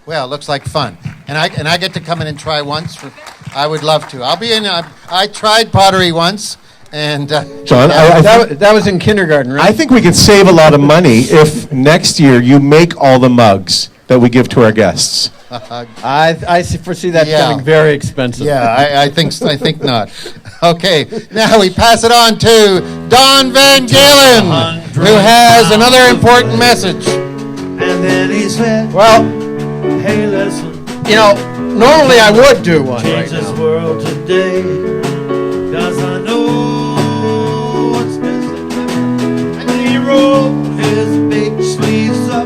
Well, looks like fun. And I get to come in and try once. I would love to. I'll be in. I tried pottery once, and John, that was in kindergarten, right? I think we could save a lot of money if next year you make all the mugs that we give to our guests. I foresee that becoming very expensive. Yeah, I think not. Okay, now we pass it on to Don Van Galen, who has another important message. And then he said, Well, hey, listen, you know, normally I would do one right change this now. world today, 'cause I know what's missing. And he rolled his big sleeves up,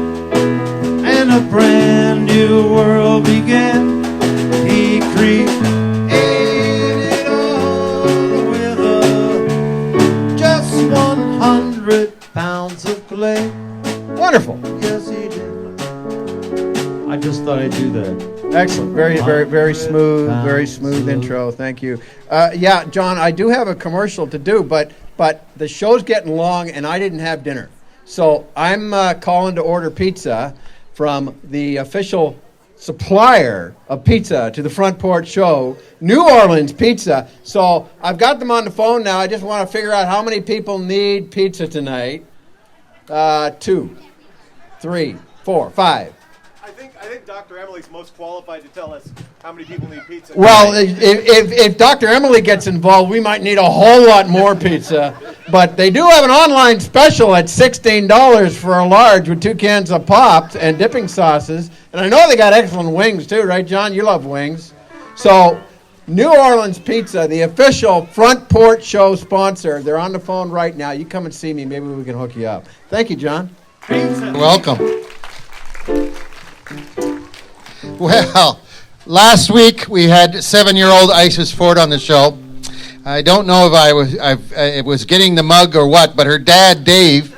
and a brand new world began. He created all with just 100 pounds of clay. Wonderful. Yes, he did. I just thought I'd do that. Excellent. Very smooth intro. Thank you. Yeah, John, I do have a commercial to do, but the show's getting long, and I didn't have dinner. So I'm calling to order pizza from the official supplier of pizza to the Front Porch Show, New Orleans Pizza. So I've got them on the phone now. I just want to figure out how many people need pizza tonight. 2, 3, 4, 5. I think Dr. Emily's most qualified to tell us how many people need pizza. Well, if Dr. Emily gets involved, we might need a whole lot more pizza. But they do have an online special at $16 for a large with 2 cans of pops and dipping sauces. And I know they got excellent wings too, right, John? You love wings. So New Orleans Pizza, the official Front Porch Show sponsor. They're on the phone right now. You come and see me. Maybe we can hook you up. Thank you, John. Welcome. Well, last week we had 7-year-old Isis Ford on the show. I don't know if it was getting the mug or what, but her dad, Dave,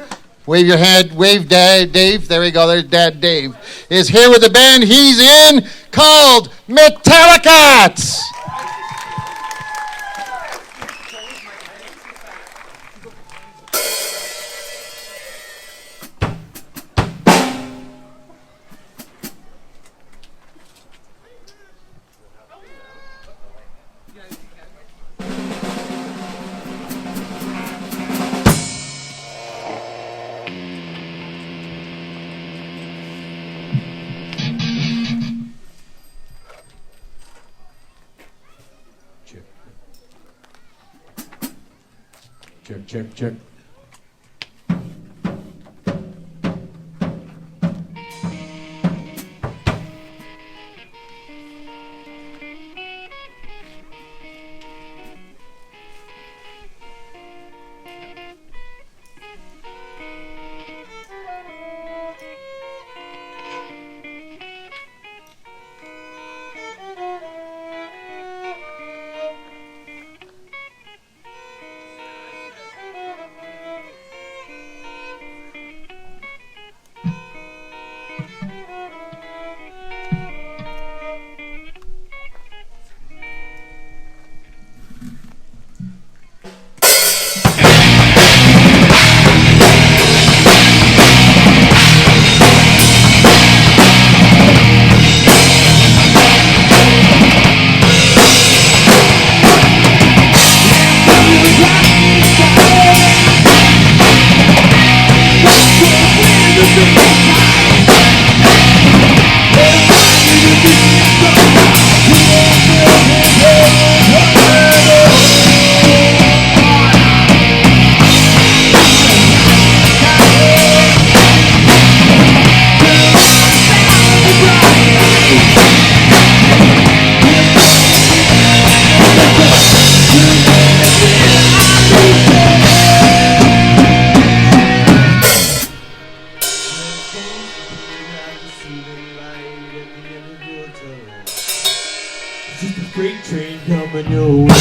wave your hand, wave Dad, Dave. There we go. There's Dad, Dave, is here with the band he's in called Metallicats. Check. See the light at the end of your tunnel. Just a freight train coming your way.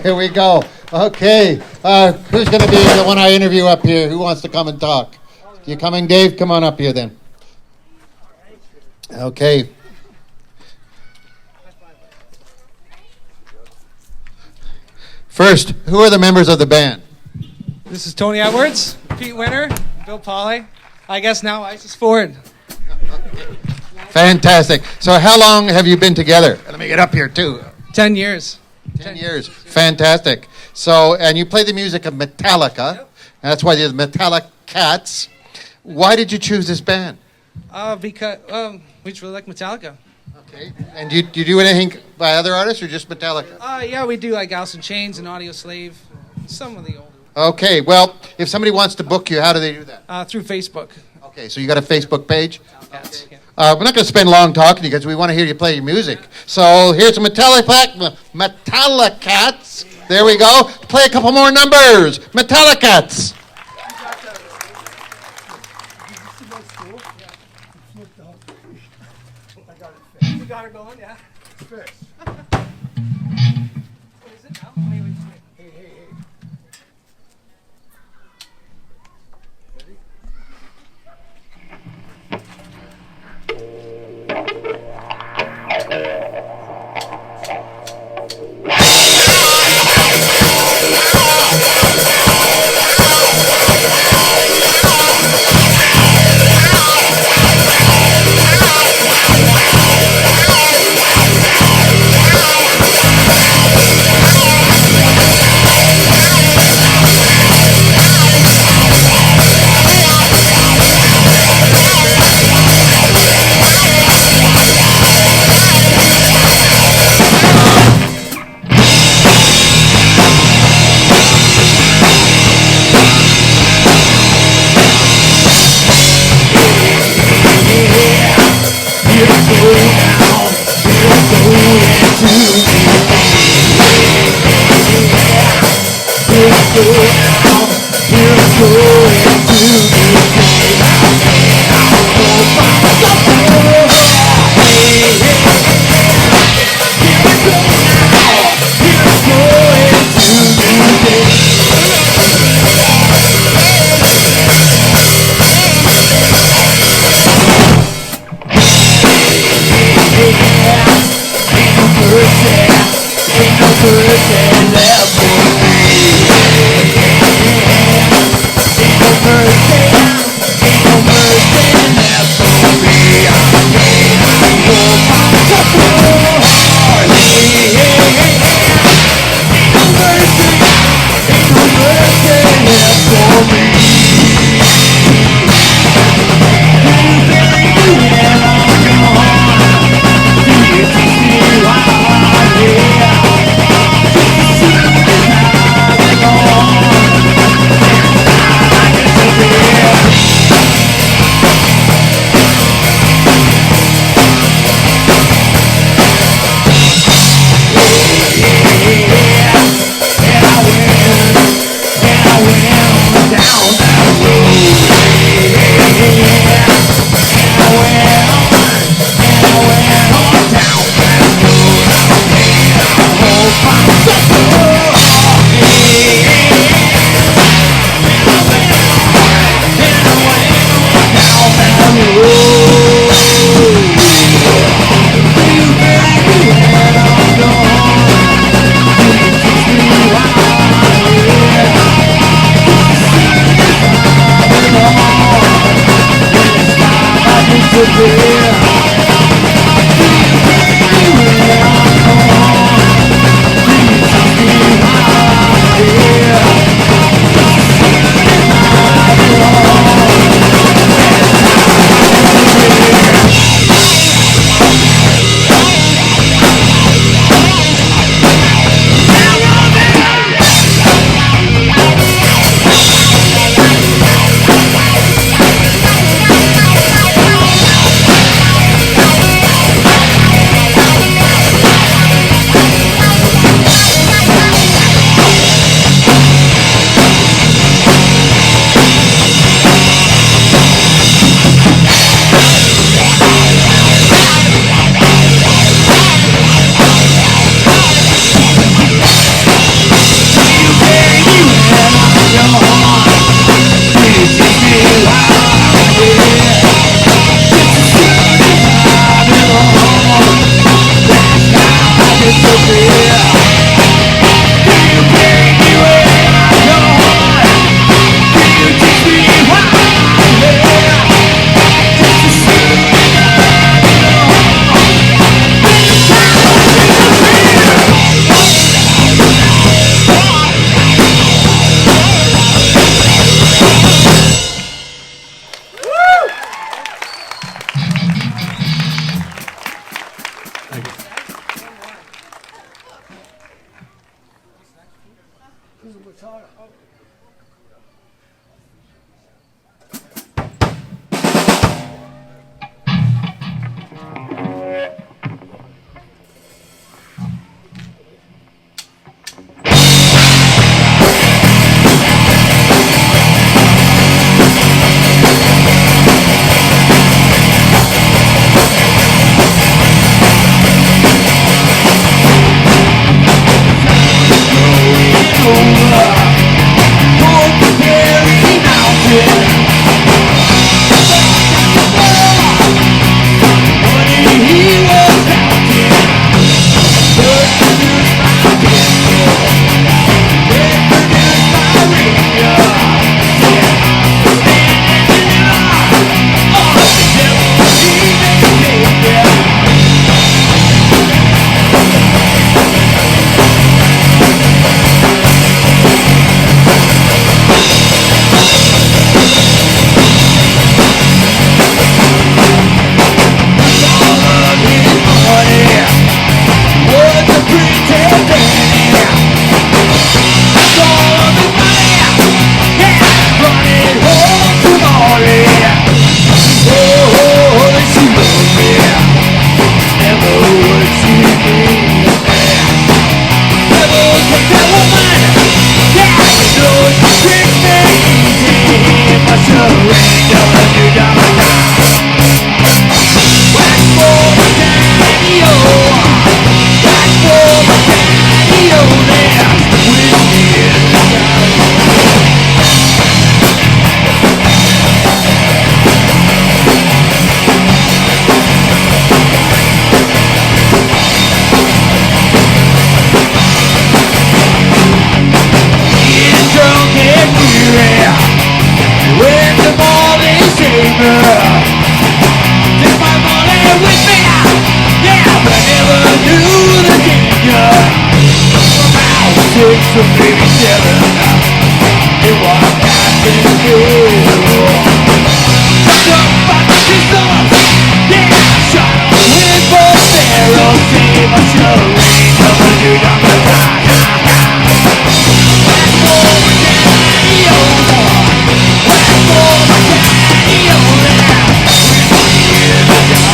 Here we go. Okay. Who's going to be the one I interview up here? Who wants to come and talk? You coming, Dave? Come on up here then. Okay. First, who are the members of the band? This is Tony Edwards, Pete Winter, Bill Polly. I guess now Isis Ford. Fantastic. So how long have you been together? Let me get up here too. 10 years. 10 years. Fantastic. So, and you play the music of Metallica. Yep. And that's why you're the Metallicats. Why did you choose this band? Because we just really like Metallica. Okay. And do you do anything by other artists or just Metallica? Yeah, we do like Alice in Chains and Audio Slave. Some of the older. Okay. Well, if somebody wants to book you, how do they do that? Through Facebook. Okay. So you got a Facebook page? Yes. Okay. We're not going to spend long talking to you because we want to hear you play your music. So here's Metallicats. There we go. Play a couple more numbers. Metallicats. You got it going, yeah. It's fixed. What is it now? Wait. Hey. Ready? 6 or maybe 7. It was happening here. Shut up, fuck Jesus. Yeah, shut up with both barrels. Save us your rain. Come on, you got the time. Back for my daddy, oh Lord. Back for my daddy, oh Lord. With me in the dark.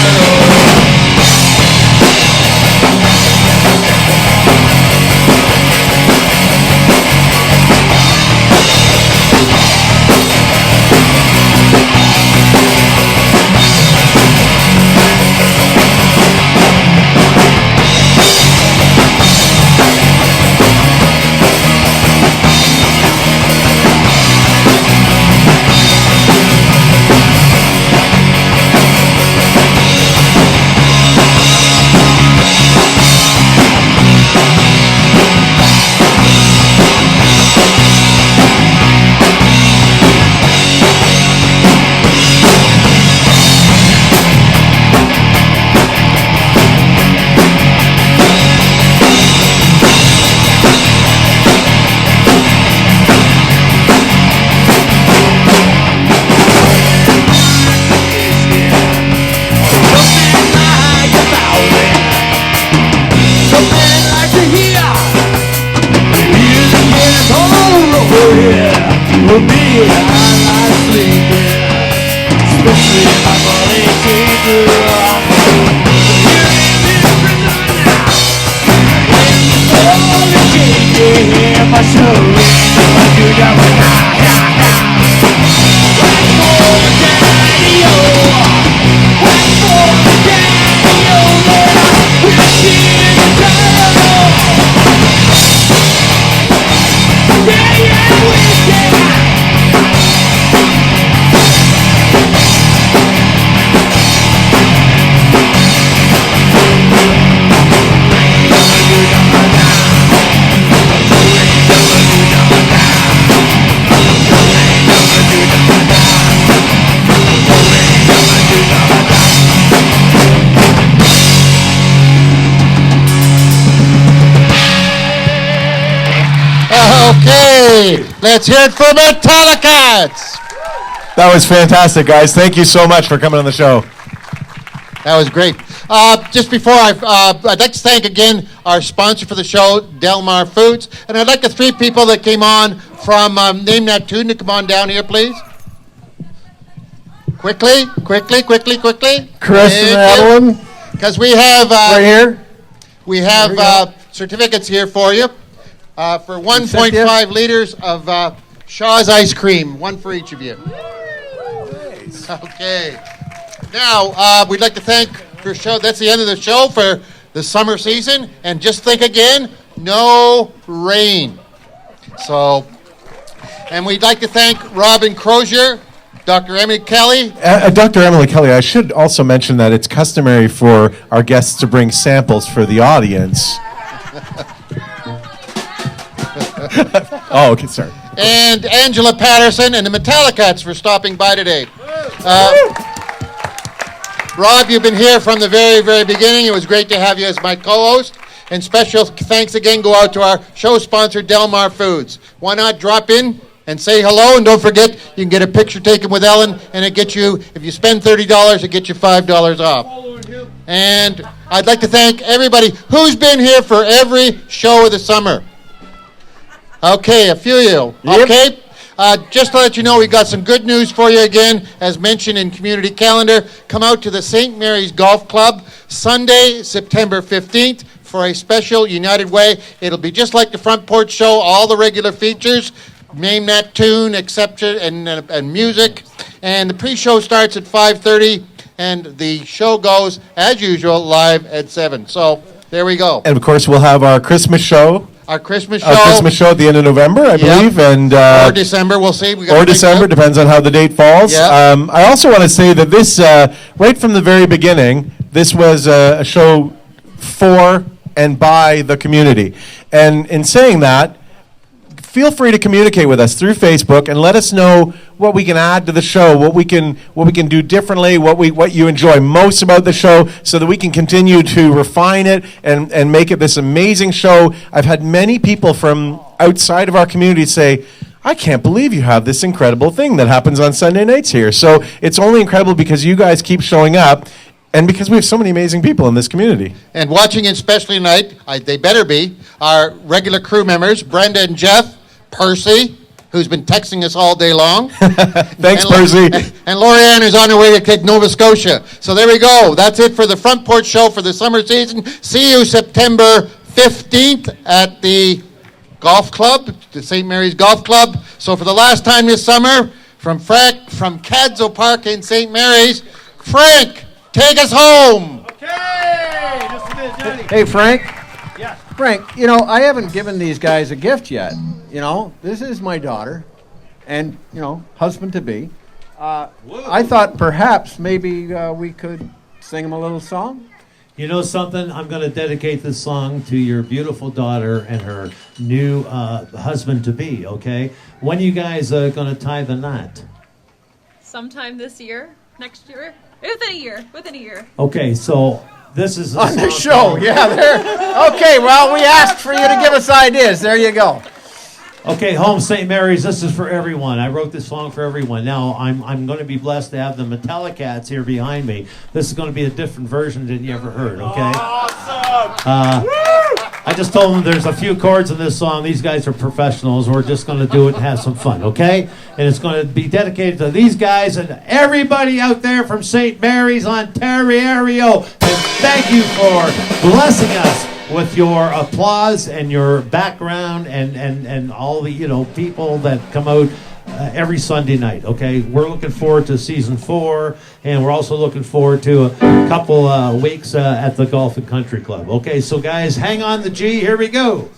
Okay, let's hear it for Metallicats. That was fantastic, guys. Thank you so much for coming on the show. That was great. Just before I'd like to thank again our sponsor for the show, Delmar Foods, and I'd like the 3 people that came on from Name That Tune to come on down here, please. Quickly. Chris and Adeline. Because we have right here. We have certificates here for you for 1.5 liters of Shaw's ice cream, one for each of you. Nice. Okay. Now we'd like to thank for show. That's the end of the show for the summer season, and just think again, no rain. So, and we'd like to thank Robin Crozier, Dr. Emily Kelly. Dr. Emily Kelly, I should also mention that it's customary for our guests to bring samples for the audience. Oh, okay, sorry. And Angela Patterson and the Metallicats for stopping by today. Rob, you've been here from the very, very beginning. It was great to have you as my co-host. And special thanks again go out to our show sponsor, Delmar Foods. Why not drop in and say hello? And don't forget, you can get a picture taken with Ellen, and it gets you, if you spend $30, it gets you $5 off. And I'd like to thank everybody who's been here for every show of the summer. Okay, a few of you. Yep. Okay. Just to let you know, we got some good news for you again, as mentioned in community calendar. Come out to the St. Mary's Golf Club Sunday, September 15th for a special United Way. It'll be just like the Front Porch Show, all the regular features, Name That Tune, exception, and music. And the pre-show starts at 5:30, and the show goes, as usual, live at 7. So there we go. And of course, we'll have our Christmas show. Our Christmas show. Our Christmas show at the end of November, I believe, and or December. We'll see. Or December, depends on how the date falls. Yeah. I also want to say that this, right from the very beginning, this was a show for and by the community. And in saying that, feel free to communicate with us through Facebook and let us know what we can add to the show, what we can do differently, what you enjoy most about the show, so that we can continue to refine it and make it this amazing show. I've had many people from outside of our community say, I can't believe you have this incredible thing that happens on Sunday nights here. So it's only incredible because you guys keep showing up and because we have so many amazing people in this community. And watching especially tonight, they better be, our regular crew members, Brenda and Jeff, Percy, who's been texting us all day long. Thanks, Percy. And Lorianne is on her way to Nova Scotia. So there we go. That's it for the Front Porch Show for the summer season. See you September 15th at the Golf Club, the St. Mary's Golf Club. So for the last time this summer, from Frank from Cadzow Park in St. Mary's, Frank, take us home. Okay, just a minute, Johnny. Hey, Frank. Yeah. Frank, I haven't given these guys a gift yet. This is my daughter and, husband-to-be. I thought perhaps maybe we could sing them a little song. You know something? I'm going to dedicate this song to your beautiful daughter and her new husband-to-be, okay? When are you guys going to tie the knot? Sometime this year, next year, within a year. Okay, so this is on the show. Yeah, there. Okay, well, we asked for you to give us ideas. There you go. Okay, Home St. Mary's, this is for everyone. I wrote this song for everyone. Now, I'm going to be blessed to have the Metallicats here behind me. This is going to be a different version than you ever heard, okay? Awesome! I just told them there's a few chords in this song. These guys are professionals. We're just going to do it and have some fun, okay? And it's going to be dedicated to these guys and everybody out there from St. Mary's, Ontario. And thank you for blessing us with your applause and your background and all the people that come out every Sunday night. Okay, we're looking forward to season 4, and we're also looking forward to a couple weeks at the Golf and Country Club. Okay, so guys, hang on the G. Here we go.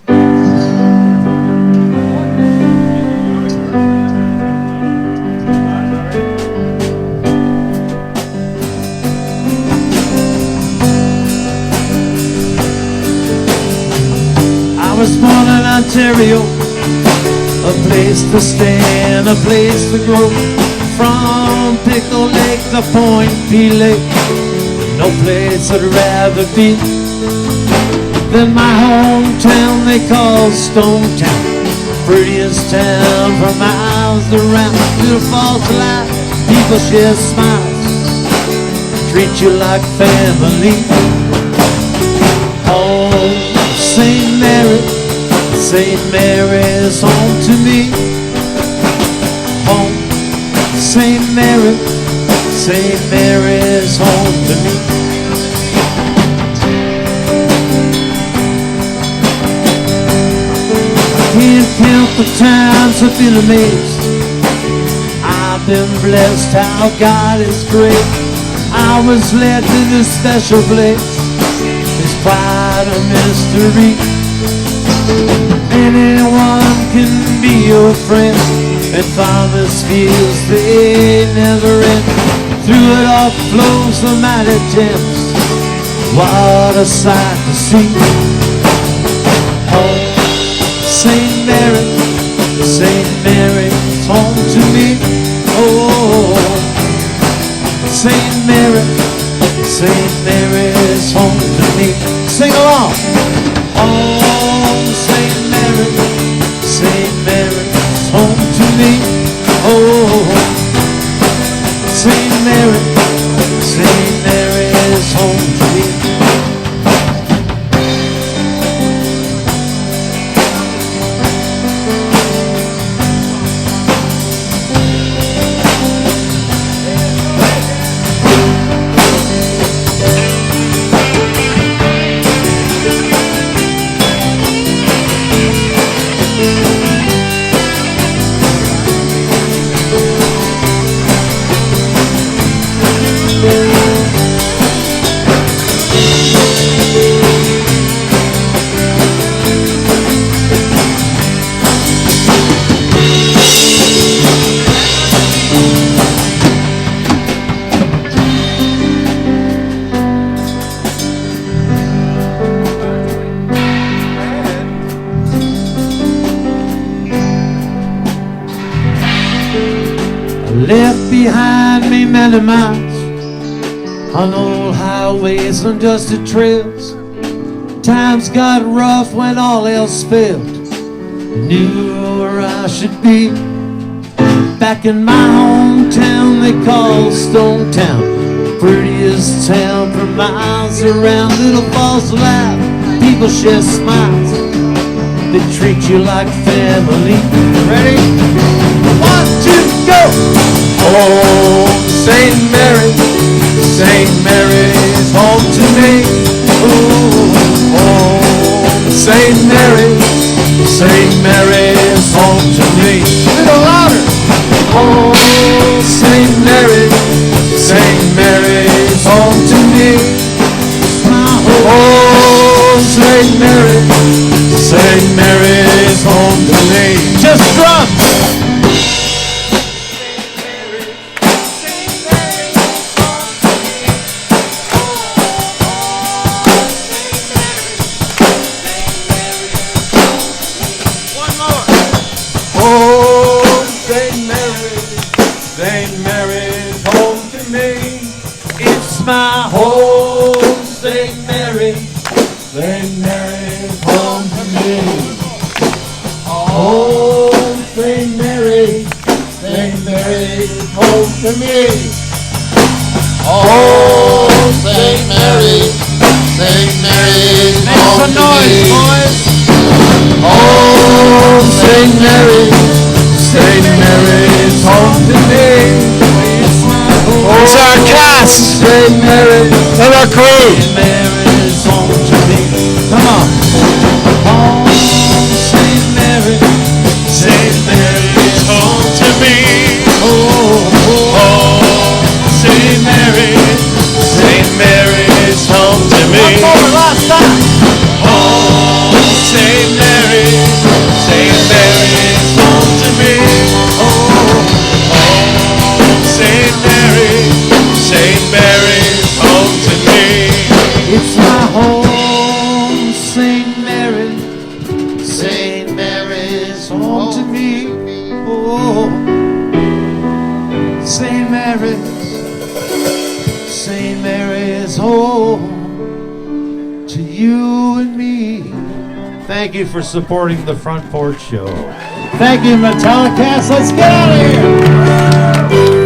I was born in Ontario, a place to stay and a place to grow. From Pickle Lake to Point Pelee, no place I'd rather be than my hometown they call Stonetown. Prettiest town for miles around. Beautiful to life, people share smiles, treat you like family. Home St. Mary's home to me. Home, St. Mary's home to me. I can't count the times I've been amazed. I've been blessed how God is great. I was led to this special place. It's quite a mystery. Anyone can be your friend, and farmers' fields they never end. Through it all flows the mighty Thames. What a sight to see! Home, St. Mary's home to me. Oh, St. Mary's home to me. Sing along. Oh, St. Mary's home to me. Oh, St. Mary's home to me. left behind me many miles on old highways and dusty trails. Times got rough when all else failed. Knew where I should be. Back in my hometown they call Stone Town, prettiest town for miles around. Little falls of life, people share smiles, they treat you like family. Ready? 1, 2, go! Oh, St. Mary, St. Mary's home to me. Oh, St. Mary, St. Mary's home to me. A little louder. Oh, St. Mary, St. Mary's home to me. Oh, St. Mary, St. Mary's home to me. Just drums. My home, St. Mary, St. Mary's home to me. Oh, St. Mary, St. Mary's home to me. Oh, St. Mary, St. Mary's home to me. Boys. Oh, St. Mary, St. Mary's home to me. It's our cast St. Mary and our crew. St. Mary's home to me. Come on. Oh, St. Mary, St. Mary's home to me. Oh, St. Mary, St. Mary's home to me. One more, last time. Oh, St. Mary, St. Mary's home to me. St. Mary, St. Mary's home to me. It's my home, St. Mary, St. Mary's home to me. Oh, St. Mary's home to you and me. Thank you for supporting the Front Porch Show. Thank you, Metallicats. Let's get out of here.